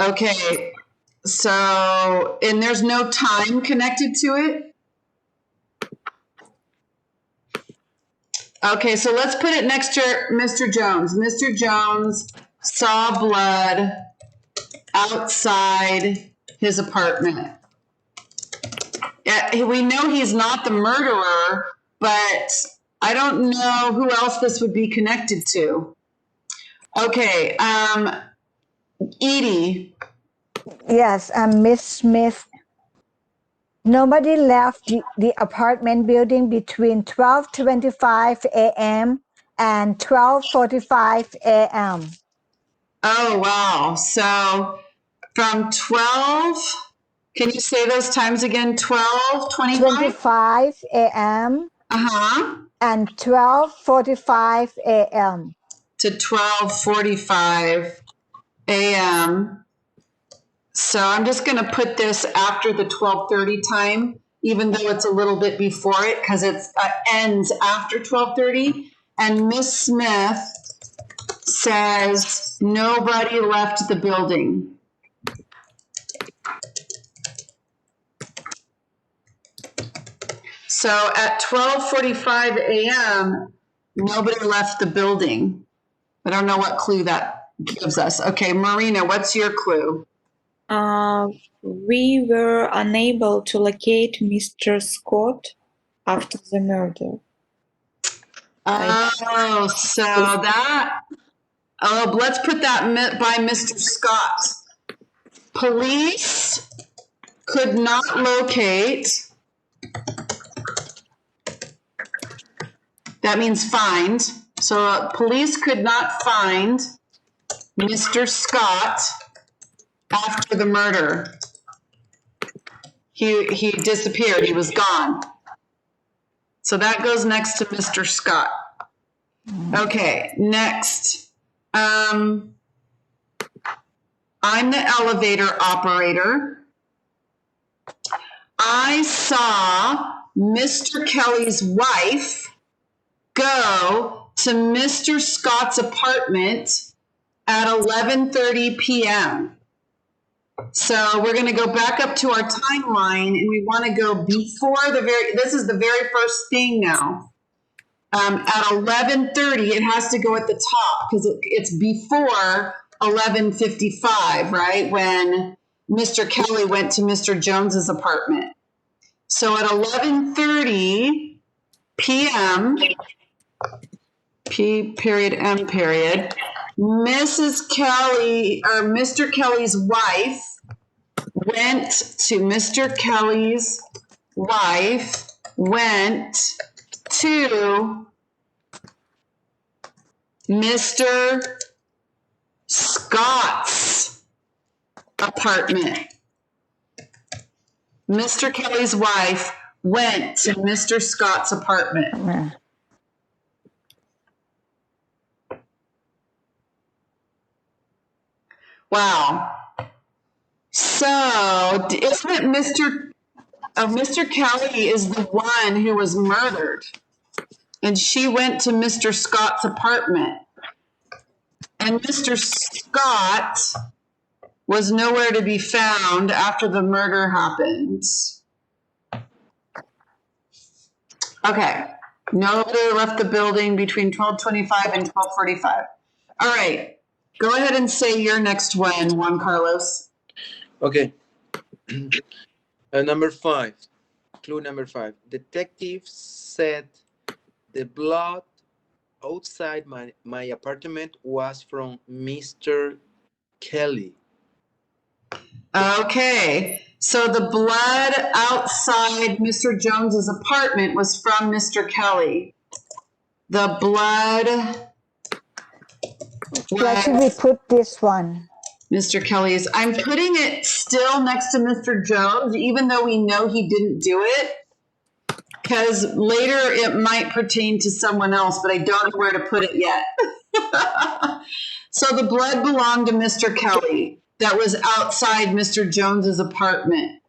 Okay, so, and there's no time connected to it? Okay, so let's put it next to Mr. Jones. Mr. Jones saw blood outside his apartment. We know he's not the murderer, but I don't know who else this would be connected to. Okay, Edie. Yes, and Miss Smith. Nobody left the apartment building between 12:25 a.m. and 12:45 a.m. Oh, wow. So from 12 Can you say those times again? 12:25? 25 a.m. and 12:45 a.m. to 12:45 a.m. So I'm just going to put this after the 12:30 time, even though it's a little bit before it, because it ends after 12:30. And Miss Smith says nobody left the building. So at 12:45 a.m., nobody left the building. I don't know what clue that gives us. Okay, Marina, what's your clue? We were unable to locate Mr. Scott after the murder. Let's put that by Mr. Scott. Police could not locate. That means find. So police could not find Mr. Scott after the murder. He disappeared. He was gone. So that goes next to Mr. Scott. Okay, next. I'm the elevator operator. I saw Mr. Kelly's wife go to Mr. Scott's apartment at 11:30 p.m. So we're going to go back up to our timeline, and we want to go before this is the very first thing now. At 11:30, it has to go at the top because it's before 11:55, right? When Mr. Kelly went to Mr. Jones's apartment. So at 11:30 p.m., P period M period, Mrs. Kelly or Mr. Kelly's wife went to Mr. Kelly's wife went to Mr. Scott's apartment. Mr. Kelly's wife went to Mr. Scott's apartment. Wow. So, isn't it Mr. Kelly is the one who was murdered, and she went to Mr. Scott's apartment, and Mr. Scott was nowhere to be found after the murder happened. Okay. Nobody left the building between 12:25 and 12:45. All right. Go ahead and say your next one, Juan Carlos. Okay. Number 5. Clue number 5. Detective said the blood outside my apartment was from Mr. Kelly. Okay. So the blood outside Mr. Jones's apartment was from Mr. Kelly. The blood. Where should we put this one? Mr. Kelly's. I'm putting it still next to Mr. Jones, even though we know he didn't do it, because later it might pertain to someone else, but I don't know where to put it yet. So the blood belonged to Mr. Kelly that was outside Mr. Jones's apartment.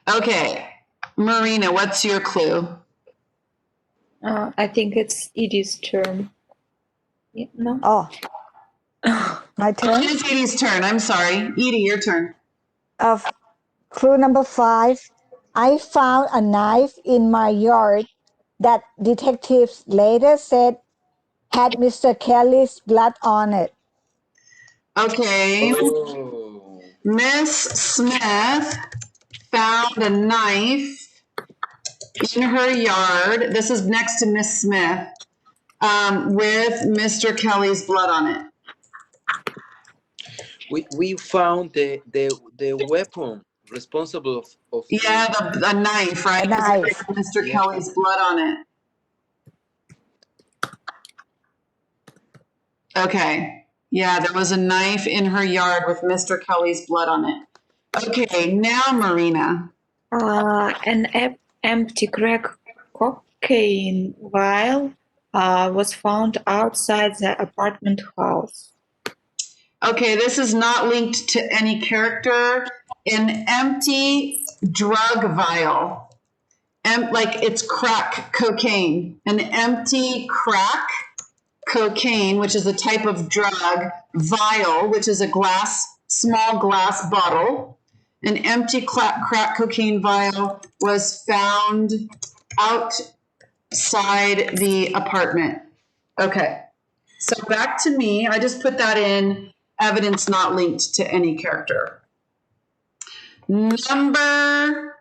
Okay. Marina, what's your clue? I think it's Edie's turn. Yeah, no? Oh, my turn? It is Edie's turn. I'm sorry. Edie, your turn. Clue number 5. I found a knife in my yard that detectives later said had Mr. Kelly's blood on it. Okay. Oh. Miss Smith found a knife in her yard. This is next to Miss Smith with Mr. Kelly's blood on it. We found the weapon responsible of the knife, right? A knife. Mr. Kelly's blood on it. Okay. Yeah, there was a knife in her yard with Mr. Kelly's blood on it. Okay, now Marina. An empty crack cocaine vial was found outside the apartment house. Okay, this is not linked to any character. An empty drug vial. Like it's crack cocaine. An empty crack cocaine, which is a type of drug, vial, which is a small glass bottle. An empty crack cocaine vial was found outside the apartment. Okay, so back to me. I just put that in evidence not linked to any character. Number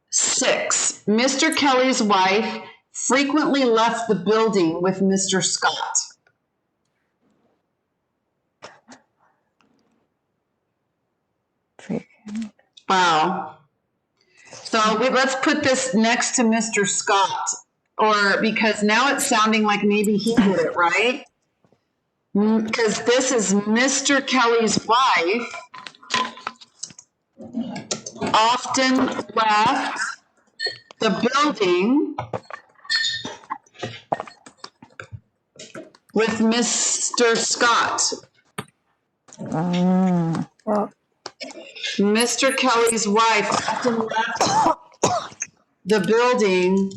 6, Mr. Kelly's wife frequently left the building with Mr. Scott. Wow. So let's put this next to Mr. Scott, or because now it's sounding like maybe he did it, right? Because this is Mr. Kelly's wife often left the building with Mr. Scott. Mr. Kelly's wife often left the building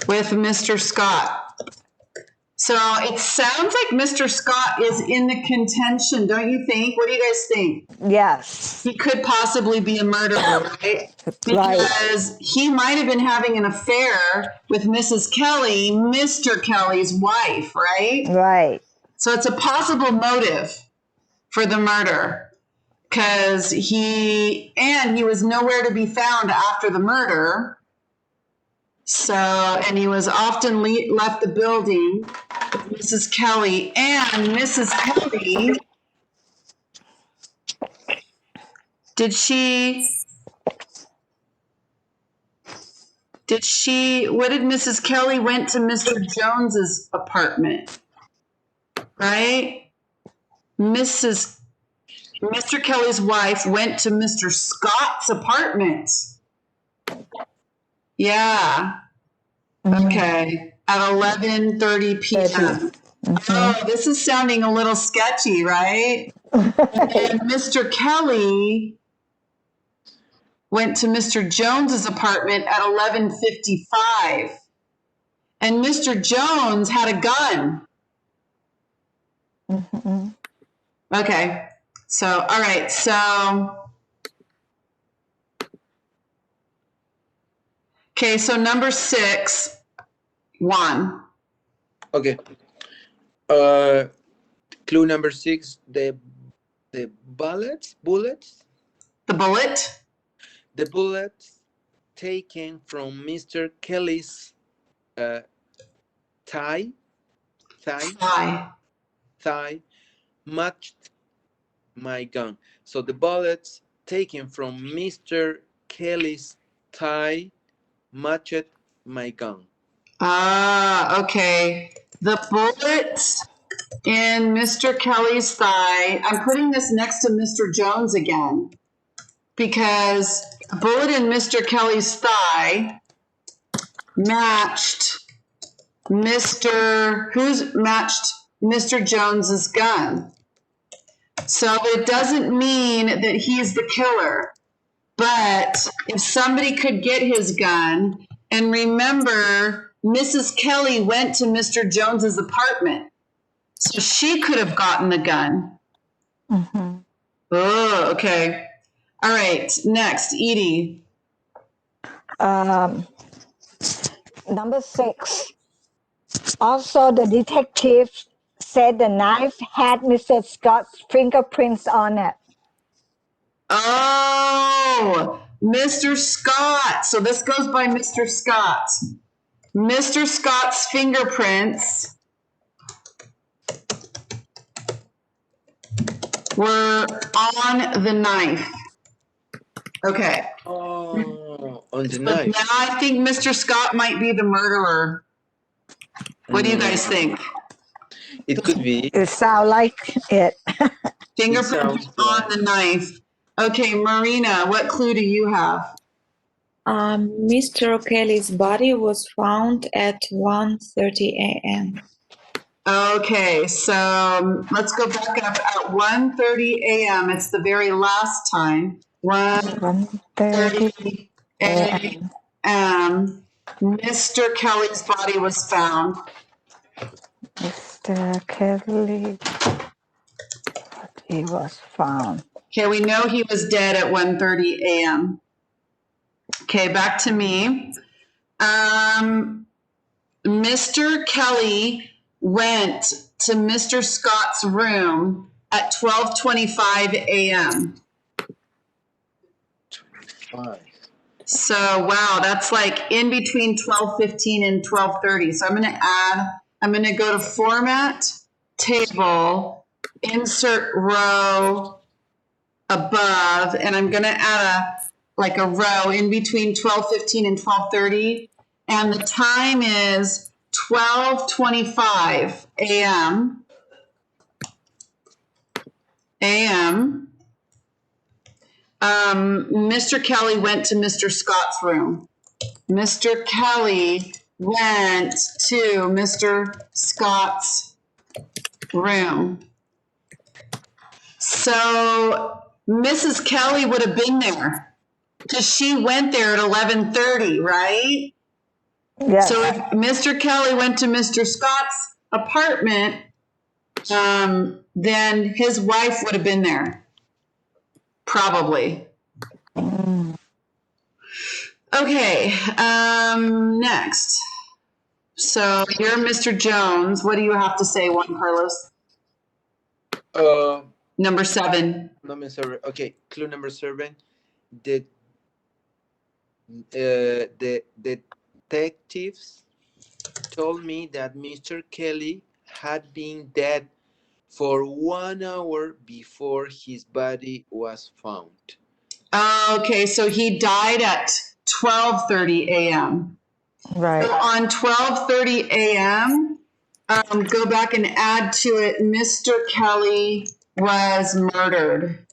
with Mr. Scott. So it sounds like Mr. Scott is in the contention, don't you think? What do you guys think? Yes. He could possibly be a murderer, right? Because he might have been having an affair with Mrs. Kelly, Mr. Kelly's wife, right? Right. So it's a possible motive for the murder. Because he was nowhere to be found after the murder. So, and he was often left the building with Mrs. Kelly, and Mrs. Kelly, what did Mrs. Kelly went to Mr. Jones's apartment, right? Mr. Kelly's wife went to Mr. Scott's apartment. Yeah. Okay. At 11:30 p.m. Oh, this is sounding a little sketchy, right? And Mr. Kelly went to Mr. Jones's apartment at 11:55. And Mr. Jones had a gun. Okay. So, all right. So, okay. So number 6, 1. Okay. Clue number 6, the bullets. The bullet. The bullets taken from Mr. Kelly's thigh matched my gun. So the bullets taken from Mr. Kelly's thigh matched my gun. Ah, okay. The bullet in Mr. Kelly's thigh. I'm putting this next to Mr. Jones again because the bullet in Mr. Kelly's thigh matched Mr. Jones's gun. So it doesn't mean that he's the killer. But if somebody could get his gun, and remember, Mrs. Kelly went to Mr. Jones's apartment. So she could have gotten the gun. Oh, okay. All right. Next, Edie. Number 6. Also, the detective said the knife had Mr. Scott's fingerprints on it. Oh, Mr. Scott. So this goes by Mr. Scott. Mr. Scott's fingerprints were on the knife. Okay. Oh, on the So knife. now I think Mr. Scott might be the murderer. What do you guys think? It could be. It sounds like it. Fingerprint sounds on like- the knife. Okay, Marina, what clue do you have? Mr. Kelly's body was found at 1:30 a.m. Okay, so let's go back up at 1:30 a.m. It's the very last time. 1:30 1:30 a.m. Mr. Kelly's body was found. Mr. Kelly, he was found. Okay, we know he was dead at 1:30 a.m. Okay, back to me. Mr. Kelly went to Mr. Scott's room at 12:25 a.m. 5. So, wow, that's like in between 12:15 and 12:30. So I'm going to go to format, table, insert row above, and I'm going to add a row in between 12:15 and 12:30. And the time is 12:25 a.m. Mr. Kelly went to Mr. Scott's room. Mr. Kelly went to Mr. Scott's room. So Mrs. Kelly would have been there because she went there at 11:30, right? Yes. So if Mr. Kelly went to Mr. Scott's apartment, then his wife would have been there. Probably. Okay, next. So you're Mr. Jones. What do you have to say, Juan Carlos? Number 7. Number 7. Okay, clue number 7. The detectives told me that Mr. Kelly had been dead for 1 hour before his body was found. Okay, so he died at 12:30 a.m. Right. So on 12:30 a.m., go back and add to it, Mr. Kelly was murdered.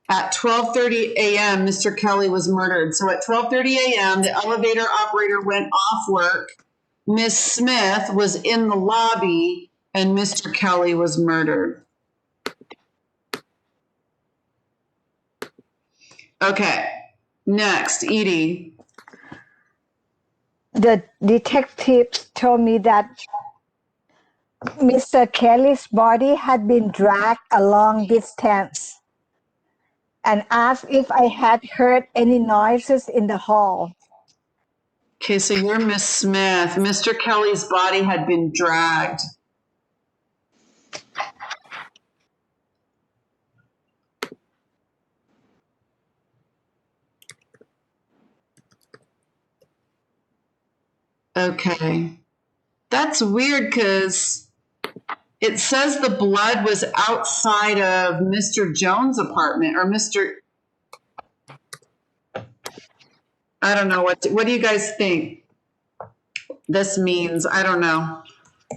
At 12:30 a.m., Mr. Kelly was murdered. So at 12:30 a.m., the elevator operator went off work. Miss Smith was in the lobby, and Mr. Kelly was murdered. Okay, next, Edie. The detectives told me that Mr. Kelly's body had been dragged a long distance and asked if I had heard any noises in the hall. Okay, so you're Miss Smith. Mr. Kelly's body had been dragged. Okay. That's weird because it says the blood was outside of Mr. Jones' apartment or Mr. I don't know. What do you guys think this means? I don't know.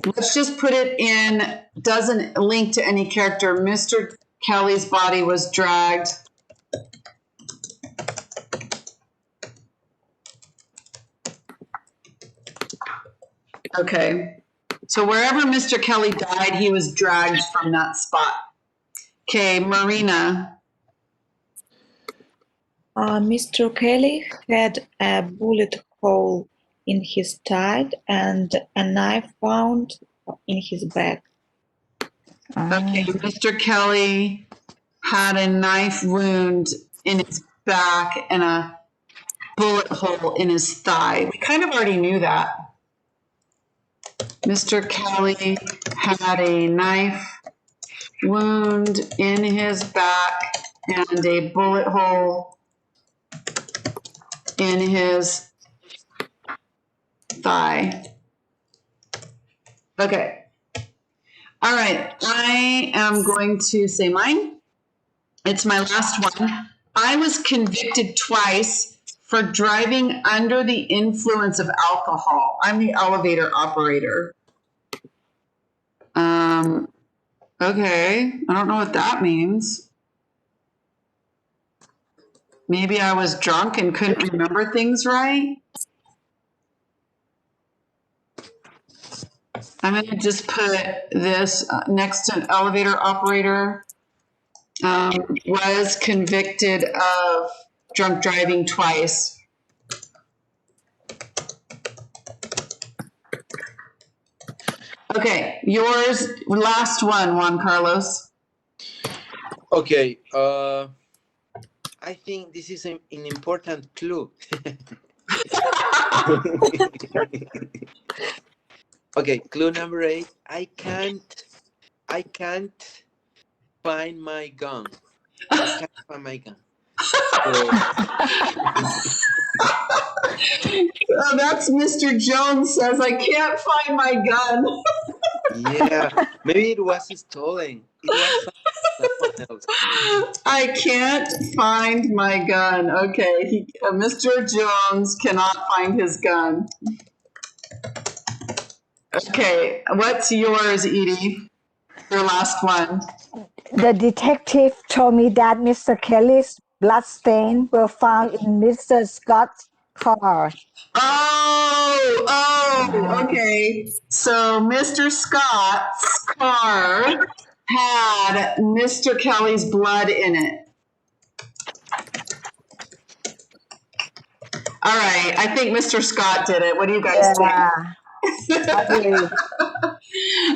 Let's just put it in, doesn't link to any character. Mr. Kelly's body was dragged. Okay. So wherever Mr. Kelly died, he was dragged from that spot. Okay, Marina. Mr. Kelly had a bullet hole in his thigh and a knife found in his bag. Okay, Mr. Kelly had a knife wound in his back and a bullet hole in his thigh. We kind of already knew that. Mr. Kelly had a knife wound in his back and a bullet hole in his thigh. Okay. All right. I am going to say mine. It's my last one. I was convicted twice for driving under the influence of alcohol. I'm the elevator operator. Okay, I don't know what that means. Maybe I was drunk and couldn't remember things right. I'm going to just put this next to elevator operator. Was convicted of drunk driving twice. Okay, yours, last one, Juan Carlos. Okay, I think this is an important clue. Okay, clue number 8. I can't find my gun. I can't find my gun. So, That's Mr. Jones says, I can't find my gun. yeah, maybe it was stolen. It was someone else. I can't find my gun. Okay, Mr. Jones cannot find his gun. Okay, what's yours, Edie? Your last one. The detective told me that Mr. Kelly's bloodstains were found in Mr. Scott's car. Oh, okay. So Mr. Scott's car had Mr. Kelly's blood in it. All right, I think Mr. Scott did it. What do you guys think? Agreed.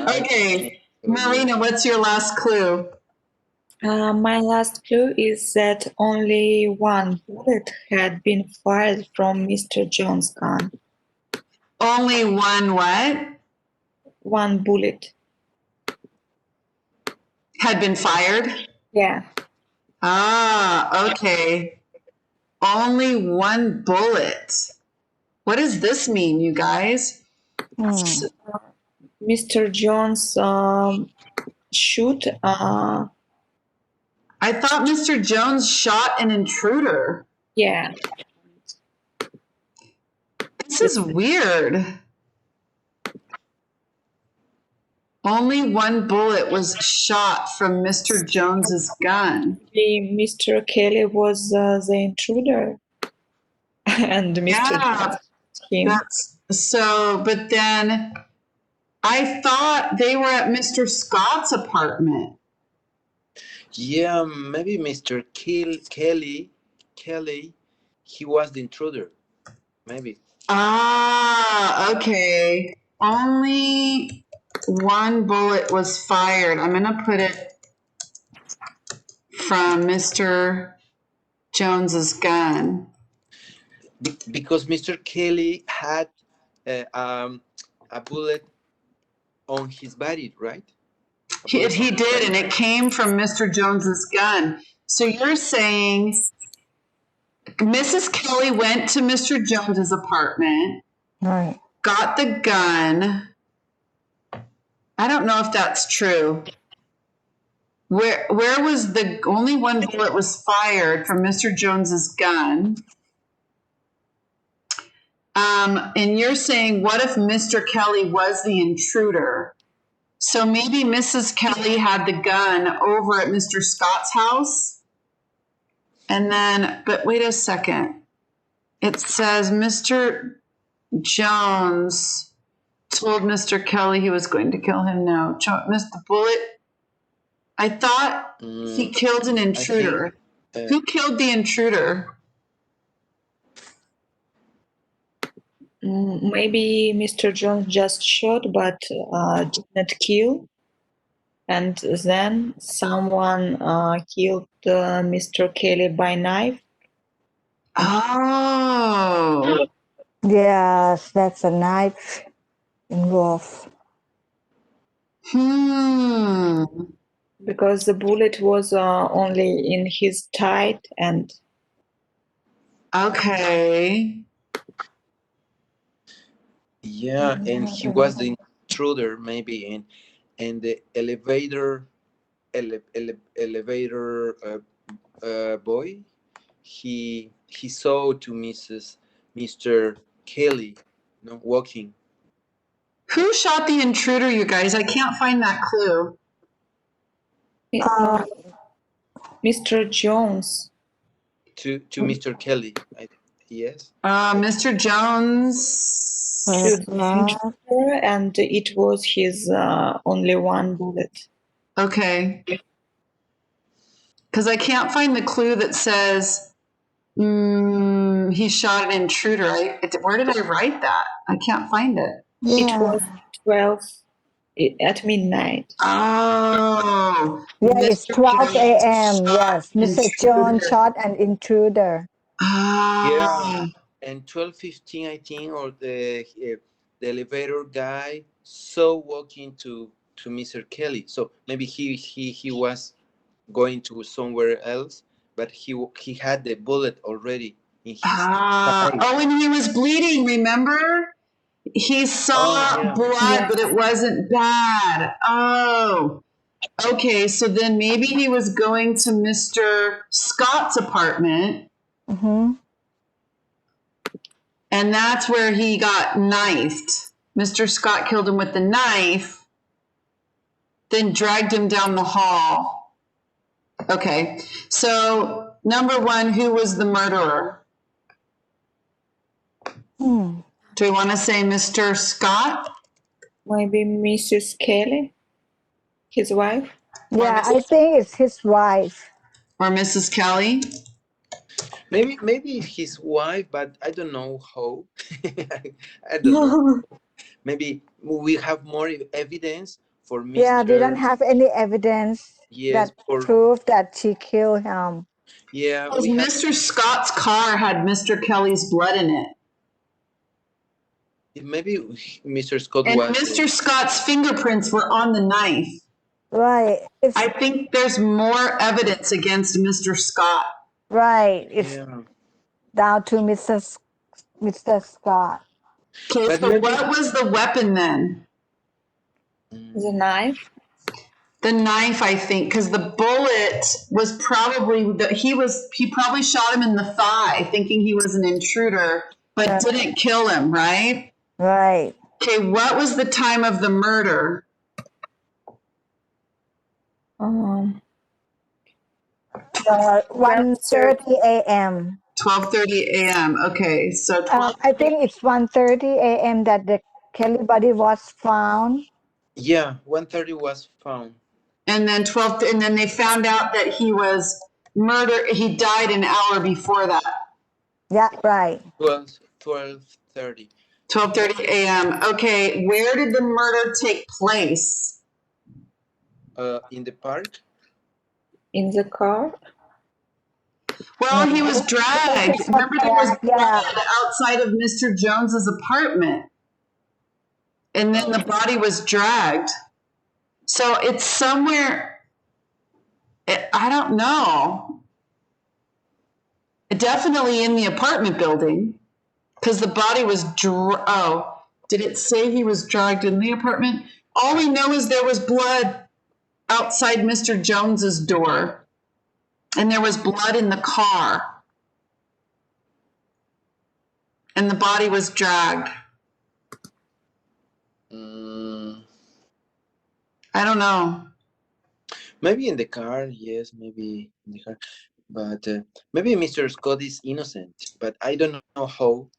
Okay, Marina, what's your last clue? My last clue is that only one bullet had been fired from Mr. Jones' gun. Only one what? One bullet. Had been fired? Yeah. Ah, okay. Only one bullet. What does this mean, you guys? Mr. Jones shoot. I thought Mr. Jones shot an intruder. Yeah. This is weird. Only one bullet was shot from Mr. Jones's gun. Mr. Kelly was the intruder, and Mr. Jones him. That's so. But then I thought they were at Mr. Scott's apartment. Yeah, maybe Mr. Kelly, he was the intruder. Maybe. Ah, okay. Only one bullet was fired. I'm going to put it from Mr. Jones's gun. Because Mr. Kelly had a bullet on his body, right? He did, and it came from Mr. Jones's gun. So you're saying Mrs. Kelly went to Mr. Jones's apartment, Right. got the gun. I don't know if that's true. Where was the only one bullet was fired from Mr. Jones's gun? And you're saying, what if Mr. Kelly was the intruder? So maybe Mrs. Kelly had the gun over at Mr. Scott's house. And then, but wait a second. It says Mr. Jones told Mr. Kelly he was going to kill him. No, missed the bullet. I thought he killed an intruder. Who killed the intruder? Maybe Mr. Jones just shot but did not kill. And then someone killed Mr. Kelly by knife. Oh. Yes, that's a knife involved. Because the bullet was only in his thigh and. Okay. Yeah, and he was the intruder, maybe, and the elevator boy, he saw to Mr. Kelly, walking Who shot the intruder, you guys? I can't find that clue. Mr. Jones. to Mr. Kelly. Yes. Mr. Jones. To the intruder, and it was his only one bullet. Okay. Because I can't find the clue that says he shot an intruder. Where did I write that? I can't find it. It was 12 at midnight. Oh. Yeah, it's 12 a.m. Yes, Mr. John shot an intruder. Ah. Yeah. And 12:15, I think, or the elevator guy saw walking to Mr. Kelly. So maybe he was going to somewhere else, but he had the bullet already in his side. Oh, and he was bleeding, remember? He saw blood, but it wasn't bad. Oh. Okay, so then maybe he was going to Mr. Scott's apartment. Mm-hmm. And that's where he got knifed. Mr. Scott killed him with the knife, then dragged him down the hall. Okay, so number one, who was the murderer? Do we want to say Mr. Scott? Maybe Mrs. Kelly, his wife. Yeah, I think it's his wife. Or Mrs. Kelly? Maybe his wife, but I don't know how. I don't know. Maybe we have more evidence for Mr. Yeah, we don't have any evidence that prove that she killed him. Yeah, because Mr. Scott's car had Mr. Kelly's blood in it. Maybe Mr. Scott and was. Mr. Scott's fingerprints were on the knife. Right. I think there's more evidence against Mr. Scott. Right. It's down to Mr. Scott. Okay, so what was the weapon then? The knife. The knife, I think, because the bullet was probably he probably shot him in the thigh, thinking he was an intruder, but didn't kill him, right? Right. Okay, what was the time of the murder? 1:30 a.m. 12:30 a.m. Okay, so I think it's 1:30 a.m. that the Kelly body was found. Yeah, 1:30 was found. And then and then they found out that he was murdered. He died an hour before that. Yeah, right. 12:30. 12:30 a.m. Okay, where did the murder take place? In the park. In the car. Well, he was dragged. Remember, there was blood outside of Mr. Jones's apartment, and then the body was dragged. So it's somewhere. I don't know. Definitely in the apartment building, because the body was. Did it say he was dragged in the apartment? All we know is there was blood outside Mr. Jones's door, and there was blood in the car, and the body was dragged. I don't know. Maybe in the car, yes, maybe in the car. But maybe Mr. Scott is innocent, but I don't know how.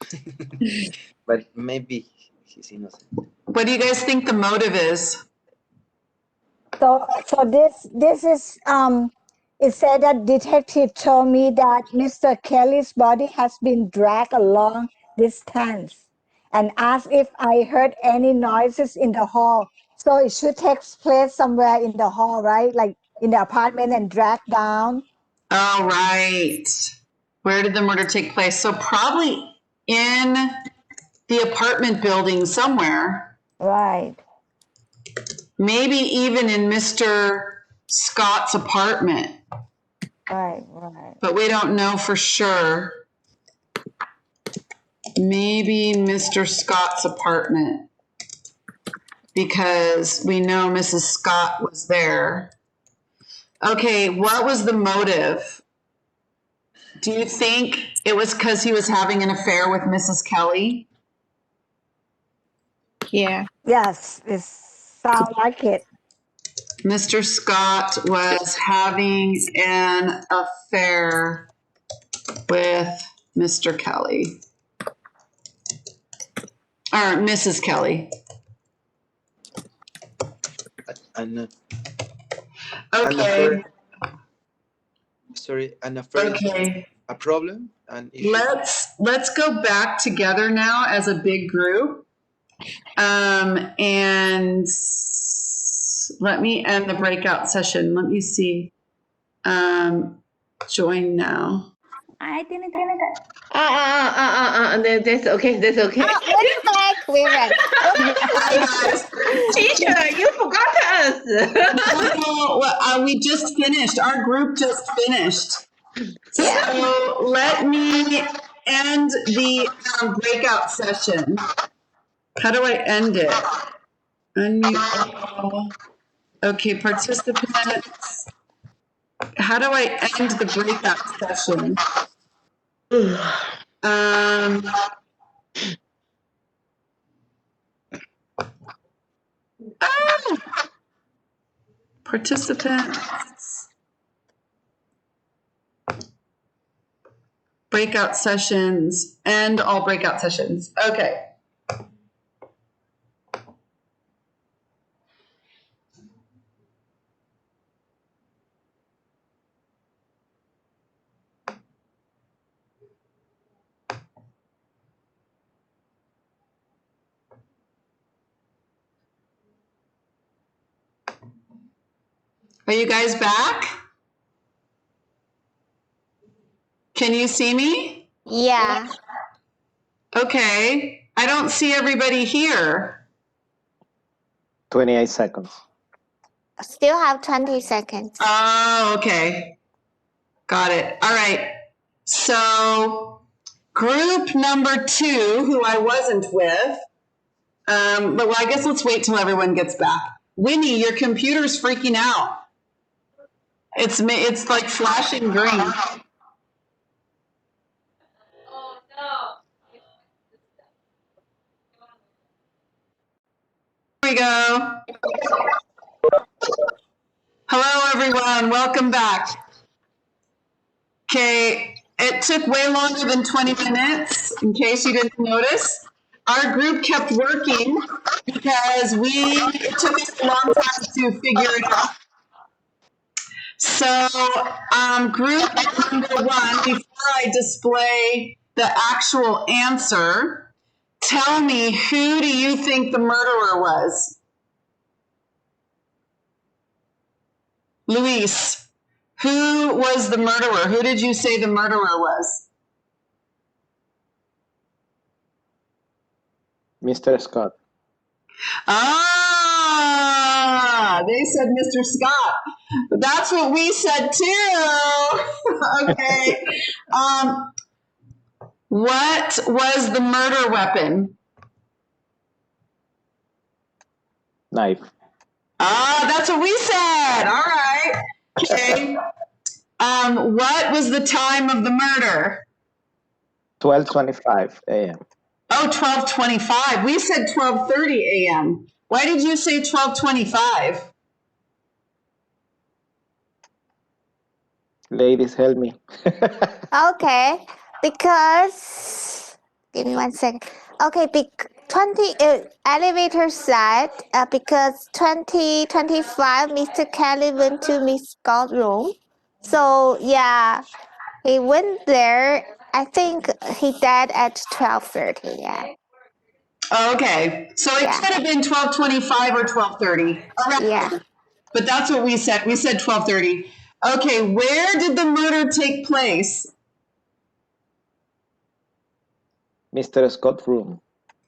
But maybe he's innocent. What do you guys think the motive is? So this is it said that detective told me that Mr. Kelly's body has been dragged a long distance and asked if I heard any noises in the hall. So it should take place somewhere in the hall, right? Like in the apartment and dragged down. Oh, right. Where did the murder take place? So probably in the apartment building somewhere. Right. Maybe even in Mr. Scott's apartment. Right. But we don't know for sure. Maybe Mr. Scott's apartment, because we know Mrs. Scott was there. Okay, what was the motive? Do you think it was because he was having an affair with Mrs. Kelly? Yeah. Yes, it sounds like it. Mr. Scott was having an affair with Mr. Kelly. Or Mrs. Kelly. An Okay. an affair is Okay. a problem, an issue. Let's go back together now as a big group. And let me end the breakout session. Let me see. Join now. I didn't. That's okay. That's okay. Oh, we're back. We're back. Hi guys. Teacher, you forgot us. We just finished. Our group just finished. Yeah. So let me end the breakout session. How do I end it? Unmute all. Okay, participants. How do I end the breakout session? Participants. Breakout sessions. End all breakout sessions. Okay. Are you guys back? Can you see me? Yeah. Okay. I don't see everybody here. 28 seconds. Still have 20 seconds. Oh, okay. Got it. All right. So group number 2, who I wasn't with, but well, I guess let's wait till everyone gets back. Winnie, your computer's freaking out. It's like flashing green. Here we go. Hello, everyone. Welcome back. Okay, it took way longer than 20 minutes, in case you didn't notice. Our group kept working because it took us a long time to figure it out. So, group number 1, before I display the actual answer, tell me, who do you think the murderer was? Luis, who was the murderer? Who did you say the murderer was? Mr. Scott. Ah, they said Mr. Scott. That's what we said too. Okay. What was the murder weapon? Knife. Ah, that's what we said. All right. Okay. What was the time of the murder? 12:25 a.m. Oh, 12:25. We said 12:30 a.m. Why did you say 12:25? Ladies, help me. Okay, because give me 1 second. Okay, 20 elevator said because 2025 Mr. Kelly went to Miss Scott's room. So yeah, he went there. I think he died at 12:30. Yeah. Okay. So it could have been 12:25 or 12:30. Yeah. But that's what we said. We said 12:30. Okay, where did the murder take place? Mr. Scott's room.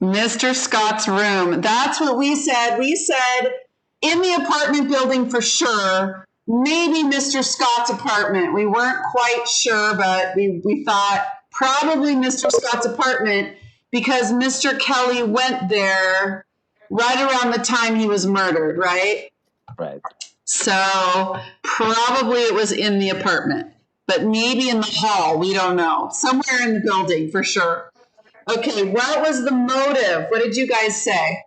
Mr. Scott's room. That's what we said. We said in the apartment building for sure. Maybe Mr. Scott's apartment. We weren't quite sure, but we thought probably Mr. Scott's apartment because Mr. Kelly went there right around the time he was murdered, right? Right. So probably it was in the apartment. but maybe in the hall. We don't know. Somewhere in the building for sure. Okay, what was the motive? What did you guys say?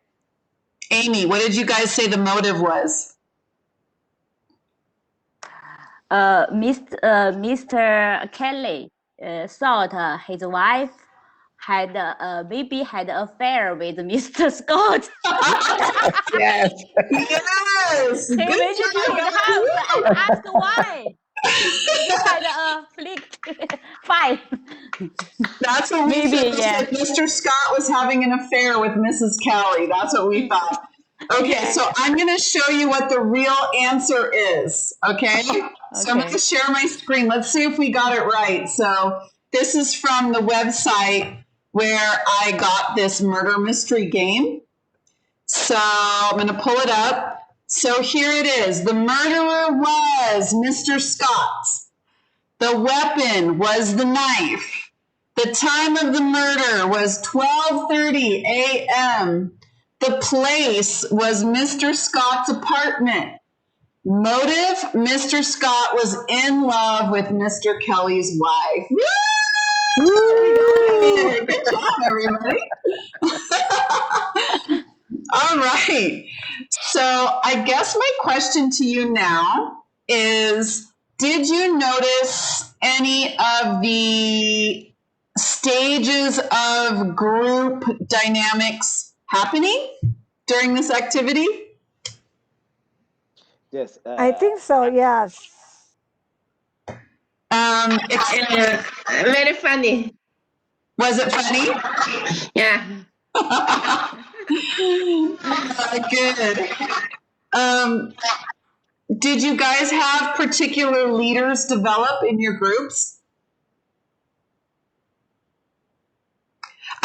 Amy, what did you guys say the motive was? Mr. Kelly thought his wife had maybe had an affair with Mr. Scott. Yes. Yes. He Good went to job, his guys. house and asked why. They had a fight. That's what we Maybe, said. We yeah. said Mr. Scott was having an affair with Mrs. Kelly. That's what we thought. Okay, Yeah. so I'm going to show you what the real answer is. Okay? So I'm going to share my screen. Let's see if we got it right. So this is from the website where I got this murder mystery game. So I'm going to pull it up. So here it is. The murderer was Mr. Scott. The weapon was the knife. The time of the murder was 12:30 a.m. The place was Mr. Scott's apartment. Motive, Mr. Scott was in love with Mr. Kelly's wife. Woo! Good job, everybody. All right. So I guess my question to you now is, did you notice any of the stages of group dynamics happening during this activity? Yes. I think so, yes. Very funny. Was it funny? Yeah. Good. Did you guys have particular leaders develop in your groups?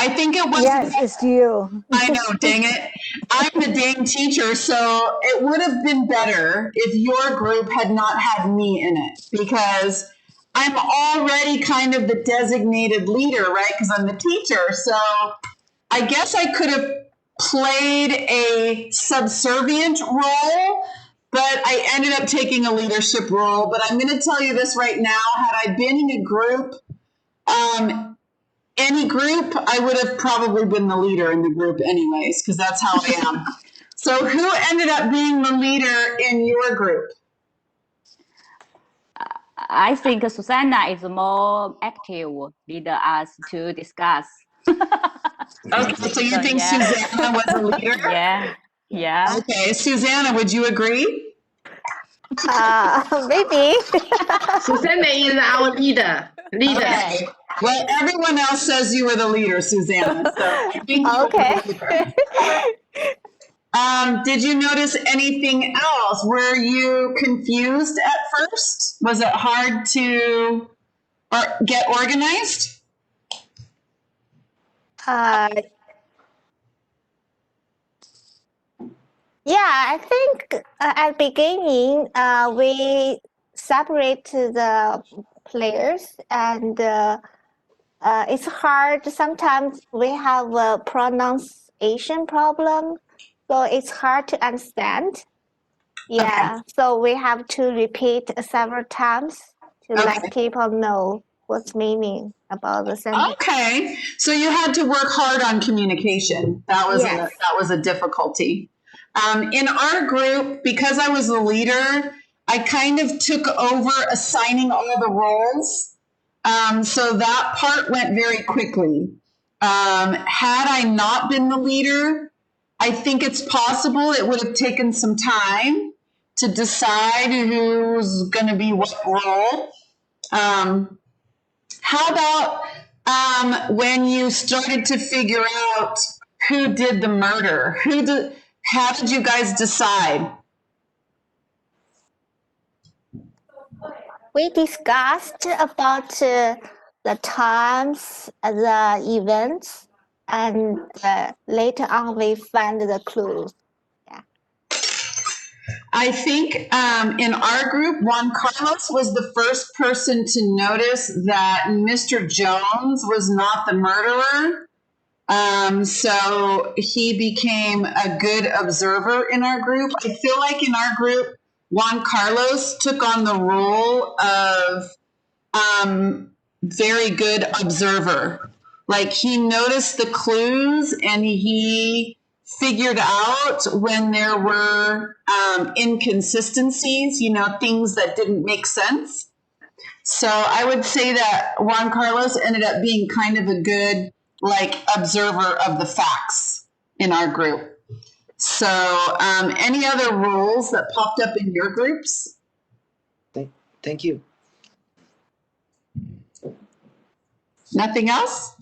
I think it was. Yes, it's you. I know, dang it. I'm the dang teacher, so it would have been better if your group had not had me in it, because I'm already kind of the designated leader, right? Because I'm the teacher. So I guess I could have played a subservient role, but I ended up taking a leadership role. But I'm going to tell you this right now. Had I been in a group, any group, I would have probably been the leader in the group anyways, because that's how I am. So who ended up being the leader in your group? I think Susanna is more active, lead us to discuss. Okay, so you think yeah. Susanna was the leader? Yeah. Yeah. Okay, Susanna, would you agree? Maybe. Susanna is our leader. Okay. Well, everyone else says you were the leader, Susanna. So I think you were the leader. Did you notice anything else? Were you confused at first? Was it hard to get organized? Yeah, I think at beginning we separate the players, and it's hard. Sometimes we have a pronunciation problem, so it's hard to understand. Yeah, so we have to repeat several times to let people know what's meaning about the sentence. Okay, so you had to work hard on communication. That was a difficulty. In our group, because I was the leader, I kind of took over assigning all the roles. So that part went very quickly. Had I not been the leader, I think it's possible it would have taken some time to decide who's going to be what role. How about when you started to figure out who did the murder? How did you guys decide? We discussed about the times, the events, and later on we found the clues. I think in our group, Juan Carlos was the first person to notice that Mr. Jones was not the murderer. So he became a good observer in our group. I feel like in our group, Juan Carlos took on the role of very good observer. Like he noticed the clues and he figured out when there were inconsistencies, things that didn't make sense. So I would say that Juan Carlos ended up being kind of a good observer of the facts in our group. So any other rules that popped up in your groups? Thank you. Nothing else?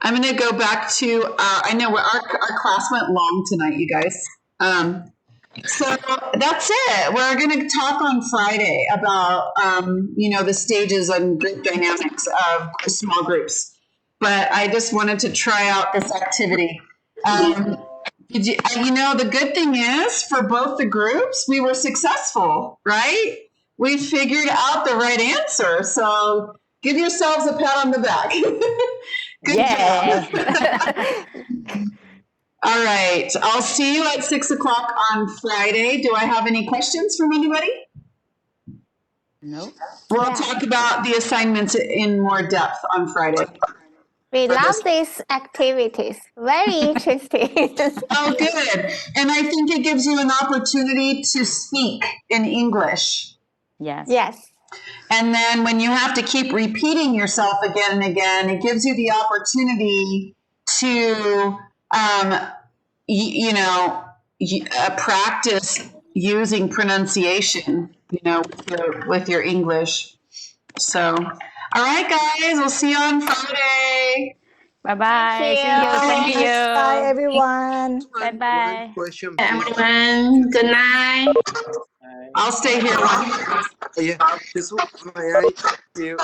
I'm going to go back to, I know our class went long tonight, you guys. So that's it. We're going to talk on Friday about, the stages and group dynamics of small groups. But I just wanted to try out this activity. The good thing is for both the groups, we were successful, right? We figured out the right answer. So give yourselves a pat on the back. Good job. All right. I'll see you at 6 o'clock on Friday. Do I have any questions from anybody? No. We'll talk about the assignments in more depth on Friday. We love these activities. Very interesting. Oh, good. And I think it gives you an opportunity to speak in English. Yes. Yes. And then when you have to keep repeating yourself again and again, it gives you the opportunity to, practice using pronunciation, with your English. So, all right, guys, we'll see you on Friday. Bye-bye. See you. Thank you. Bye, everyone. Bye-bye. One question, please. Everyone, good night. I'll stay here. Yeah, just may I see you.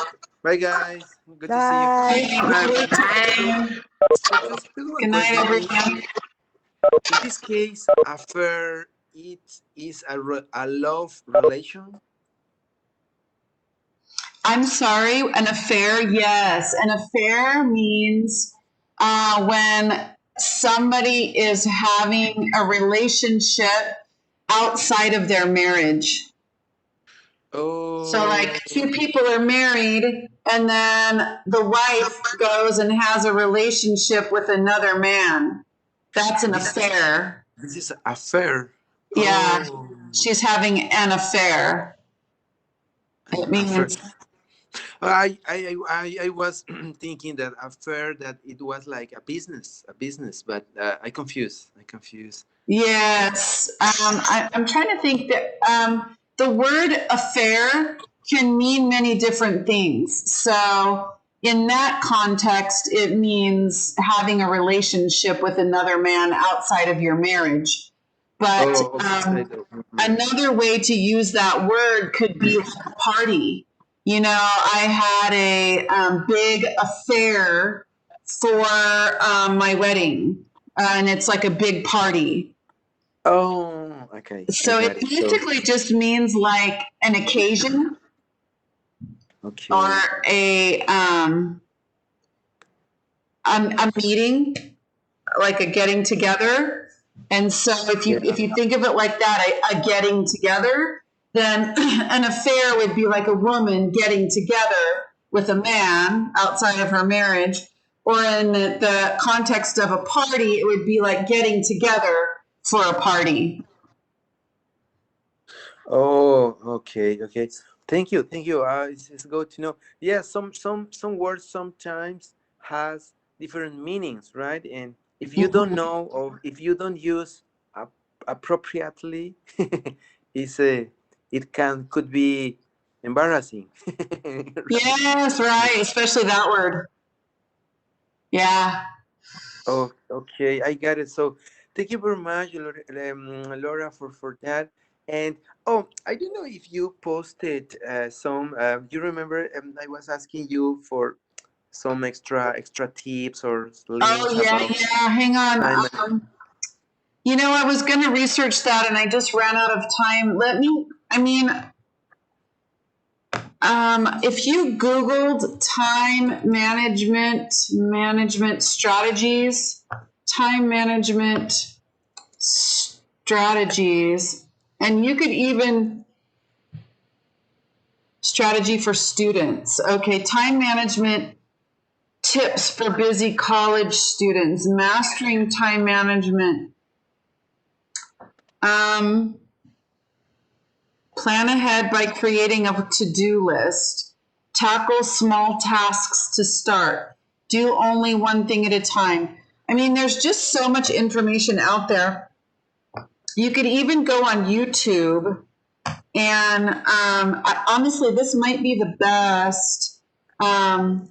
Bye, guys. Good to see you. Bye. Just one Good night, question, please. everyone. In this case, affair, it is a love relation? I'm sorry, an affair? Yes. An affair means when somebody is having a relationship outside of their marriage. Oh. So, like, two people are married, and then the wife goes and has a relationship with another man. That's an affair. This is an affair. Yeah, Oh. she's having an affair. It means I was thinking that affair that it was like a business, but I confused. yes. I'm trying to think that the word affair can mean many different things. So in that context, it means having a relationship with another man outside of your marriage. But another way to use that word could be like a party. I had a big affair for my wedding, and it's like a big party. Oh, okay. So it basically just means like an occasion, okay, or a meeting, like a getting together. And so if you think of it like that, a getting together, then an affair would be like a woman getting together with a man outside of her marriage. Or in the context of a party, it would be like getting together for a party. Oh, okay. Thank you. It's good to know. Yeah, some words sometimes has different meanings, right? And if you don't know, or if you don't use appropriately, it could be embarrassing. Yes, right. Especially that word. Yeah. Oh, okay, I got it. So, thank you very much, Laura, for that. And I don't know if you posted some. You remember? I was asking you for some extra tips or links about. Hang on. I was going to research that and I just ran out of time. If you Googled time management strategies, and you could even strategy for students. Okay, time management tips for busy college students, mastering time management. Plan ahead by creating a to-do list. Tackle small tasks to start. Do only one thing at a time. I mean, there's just so much information out there. You could even go on YouTube, and honestly, this might be the best time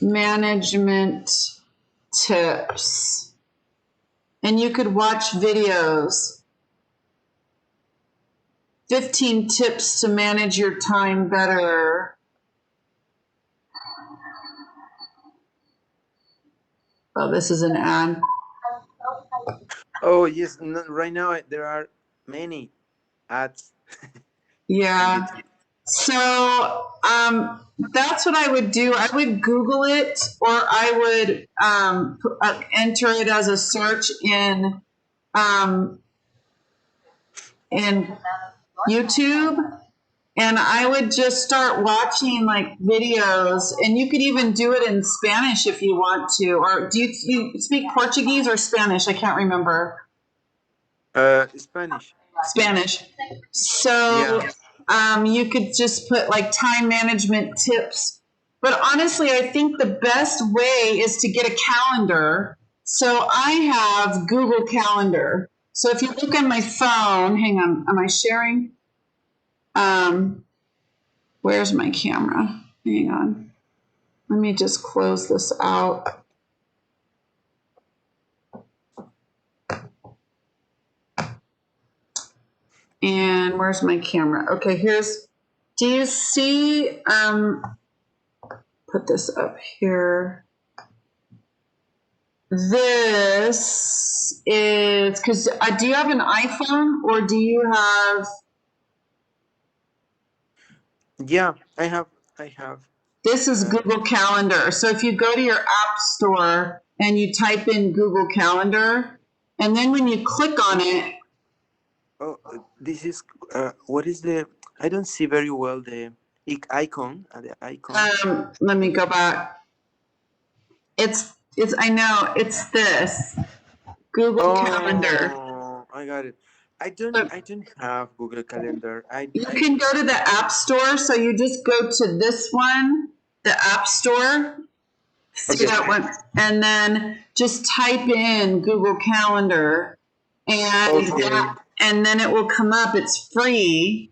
management tips. And you could watch videos. 15 tips to manage your time better. Oh, this is an ad. Oh yes, no, right now there are many ads on Yeah. YouTube. So that's what I would do. I would Google it, or I would enter it as a search in YouTube, and I would just start watching like videos. And you could even do it in Spanish if you want to. Or do you speak Portuguese or Spanish? I can't remember. Spanish. Spanish. So Yeah. you could just put like time management tips. But honestly, I think the best way is to get a calendar. So I have Google Calendar. So if you look on my phone, hang on, am I sharing? Where's my camera? Hang on. Let me just close this out. And where's my camera? Okay, here's, do you see, put this up here. This is, because do you have an iPhone or do you have? Yeah, I have. This is Google Calendar. So if you go to your app store and you type in Google Calendar, and then when you click on it. Oh, this is, what is the, I don't see very well the icon, the icon. Let me go back. It's, I know, it's this. Google Calendar. Oh, I got it. I So don't have Google Calendar. you can go to the app store. So you just go to this one, the app store. See that one, and then just type in Google Calendar, and and then it will come up. It's free,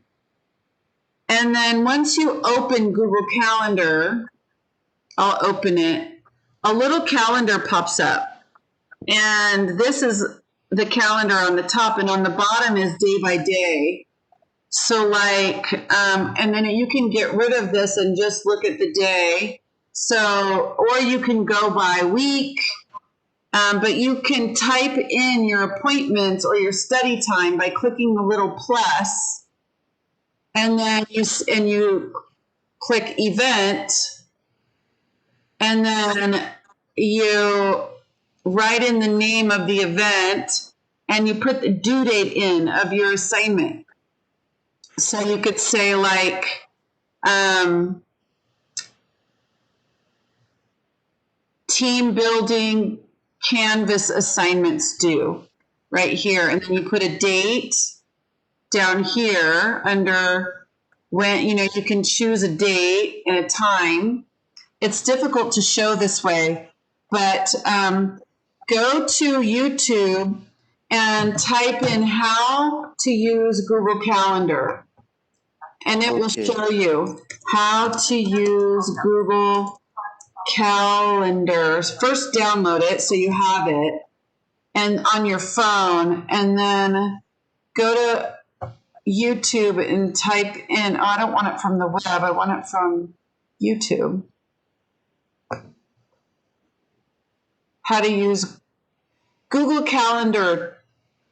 and then once you open Google Calendar, I'll open it. A little calendar pops up, and this is the calendar on the top, and on the bottom is day by day. So like, and then you can get rid of this and just look at the day. So, or you can go by week, but you can type in your appointments or your study time by clicking the little plus, and then you click event, and then you write in the name of the event, and you put the due date in of your assignment. So you could say like, team building Canvas assignments due right here. And then you put a date down here under when, you can choose a date and a time. It's difficult to show this way, but go to YouTube and type in how to use Google Calendar. And it will show you how to use Google Calendars. First download it so you have it and on your phone, and then go to YouTube and type in, I don't want it from the web, I want it from YouTube. How to use Google Calendar,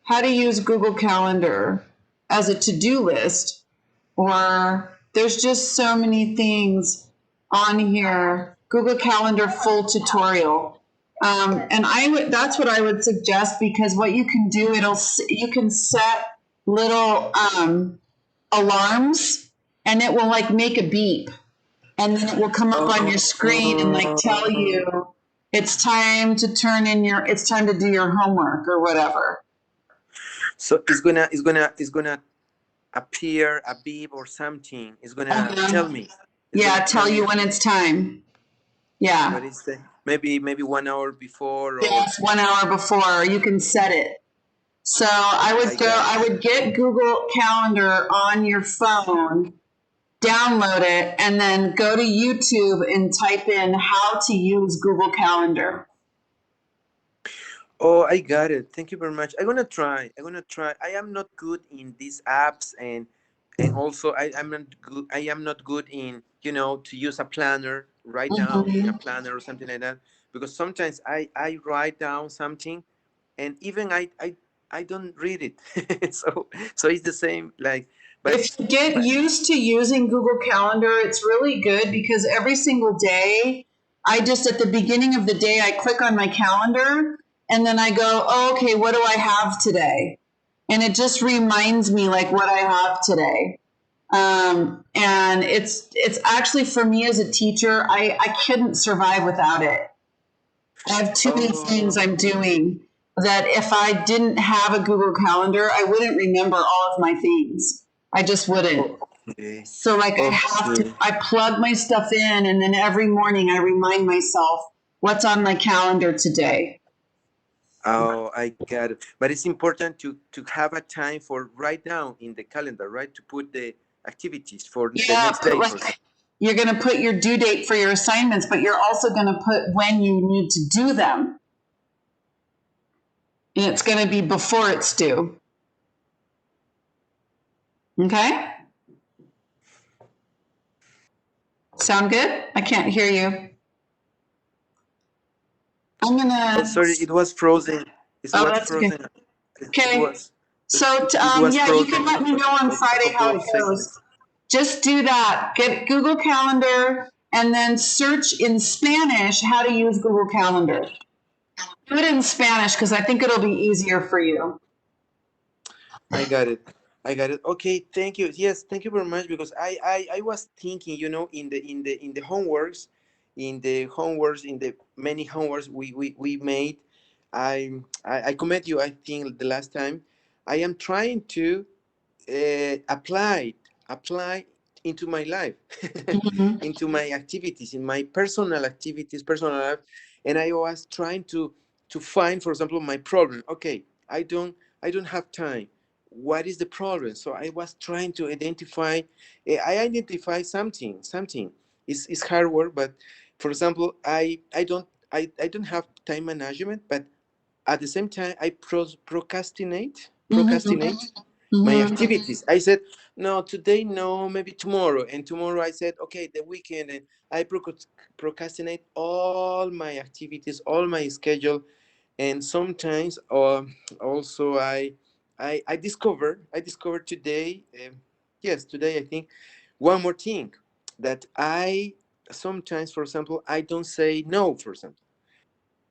how to use Google Calendar as a to-do list, or there's just so many things on here. Google Calendar full tutorial. And that's what I would suggest, because what you can do, you can set little alarms, and it will like make a beep, and then it will come up on your screen and like tell you it's time to it's time to do your homework or whatever. So it's gonna appear a beep or something. It's gonna tell me. Tell you when it's time. Yeah. What is the maybe 1 hour before or Yes, 1 hour before. You can set it. So I would get Google Calendar on your phone, download it, and then go to YouTube and type in how to use Google Calendar. Oh, I got it. Thank you very much. I'm gonna try. I am not good in these apps, and also I am not good in to use a planner, write down in a planner or something like that. Because sometimes I write down something, and even I don't read it. so it's the same. Like, but If you get used to using Google Calendar, it's really good because every single day, at the beginning of the day, I click on my calendar and then I go, oh, okay, what do I have today? And it just reminds me like what I have today. And it's actually for me as a teacher, I couldn't survive without it. I have too many things I'm doing that if I didn't have a Google Calendar, I wouldn't remember all of my things. I just wouldn't. Okay. So like I plug my stuff in and then every morning I remind myself what's on my calendar today. Oh, I got it. But it's important to have a time for write down in the calendar, right? To put the activities for the next day. You're going to put your due date for your assignments, but you're also going to put when you need to do them. And it's going to be before it's due. Okay? Sound good? I can't hear you. I'm going to... Oh, sorry, it was frozen. It was frozen. Okay. Okay. You can let me know on Friday how it goes. Just do that. Get Google Calendar and then search in Spanish how to use Google Calendar. Do it in Spanish because I think it'll be easier for you. I got it. Okay, thank you. Yes, thank you very much because I was thinking, in the homeworks, in the many homeworks we made, I commend you. I think the last time I am trying to apply into my life, into my activities, in my personal life, and I was trying to find, for example, my problem. Okay, I don't have time. What is the problem? So I was trying to identify. I identify something. It's hard work, but for example, I don't have time management, but at the same time I procrastinate my activities. I said, no, today, no, maybe tomorrow. And tomorrow I said, okay, the weekend. And I procrastinate all my activities, all my schedule. And sometimes also I discovered today, today I think, one more thing, that I sometimes, for example, I don't say no, for example.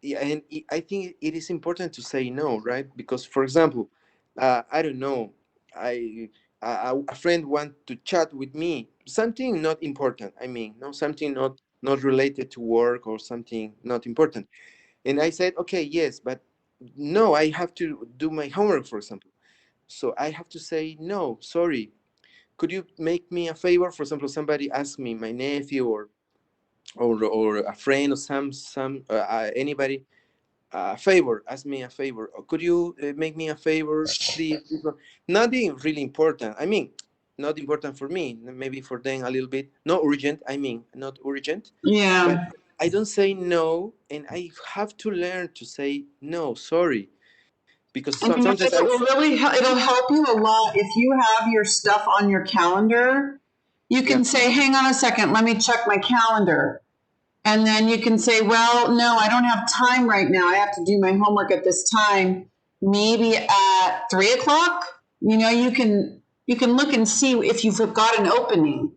Yeah, and I think it is important to say no, right? Because, for example, I don't know, I a friend want to chat with me, something not important. I mean, no, something not related to work or something not important. And I said, okay, yes, but no, I have to do my homework, for example. So I have to say no, sorry. Could you make me a favor? For example, somebody asked me, my nephew or a friend or anybody, a favor, ask me a favor. Could you make me a favor, please? Nothing really important. I mean, not important for me, maybe for them a little bit. Not urgent. I mean, not urgent. Yeah. But I don't say no, and I have to learn to say no, sorry. Because sometimes it'll help you a lot if you have your stuff on your calendar. You can say, hang on a second, let me check my calendar. And then you can say, well, no, I don't have time right now. I have to do my homework at this time, maybe at 3 o'clock. You can look and see if you've got an opening.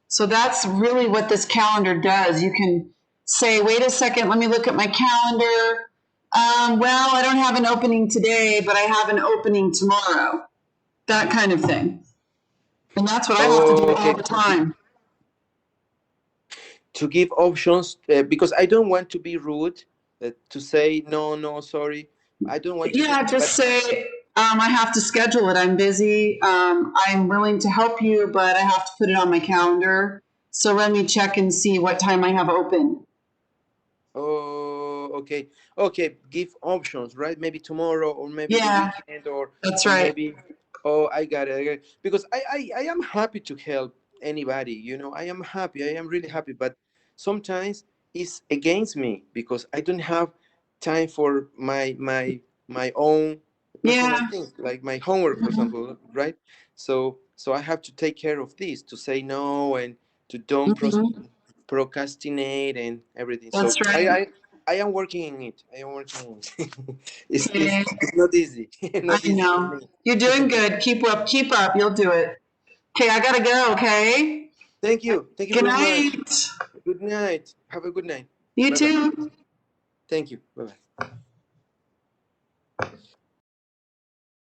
So that's really what this calendar does. You can say, wait a second, let me look at my calendar. Well, I don't have an opening today, but I have an opening tomorrow. That kind of thing. And that's what I have to do all Okay. the time. To give options because I don't want to be rude, to say no, sorry. I don't want to say, Yeah, but just say, I have to schedule it. I'm busy. I'm willing to help you, but I have to put it on my calendar. So let me check and see what time I have open. oh, okay. Give options, right? Maybe tomorrow, or maybe the Yeah, weekend, or that's or right. maybe. Oh, I got it. Because I am happy to help anybody. I am happy. I am really happy. But sometimes it's against me because I don't have time for my own personal Yeah. things, like my homework, for example, right? So I have to take care of this, to say no, and to don't Mhm. procrastinate and everything. So That's right. I am working in it. I am working on it. Okay. It's not easy. I Not easy for know. me. You're doing good. Keep up. Keep up. You'll do it. Okay, I gotta go. Okay. Thank you. Thank you Good very much. night. Good night. Have a good night. You Bye bye. too. Thank you. Bye bye.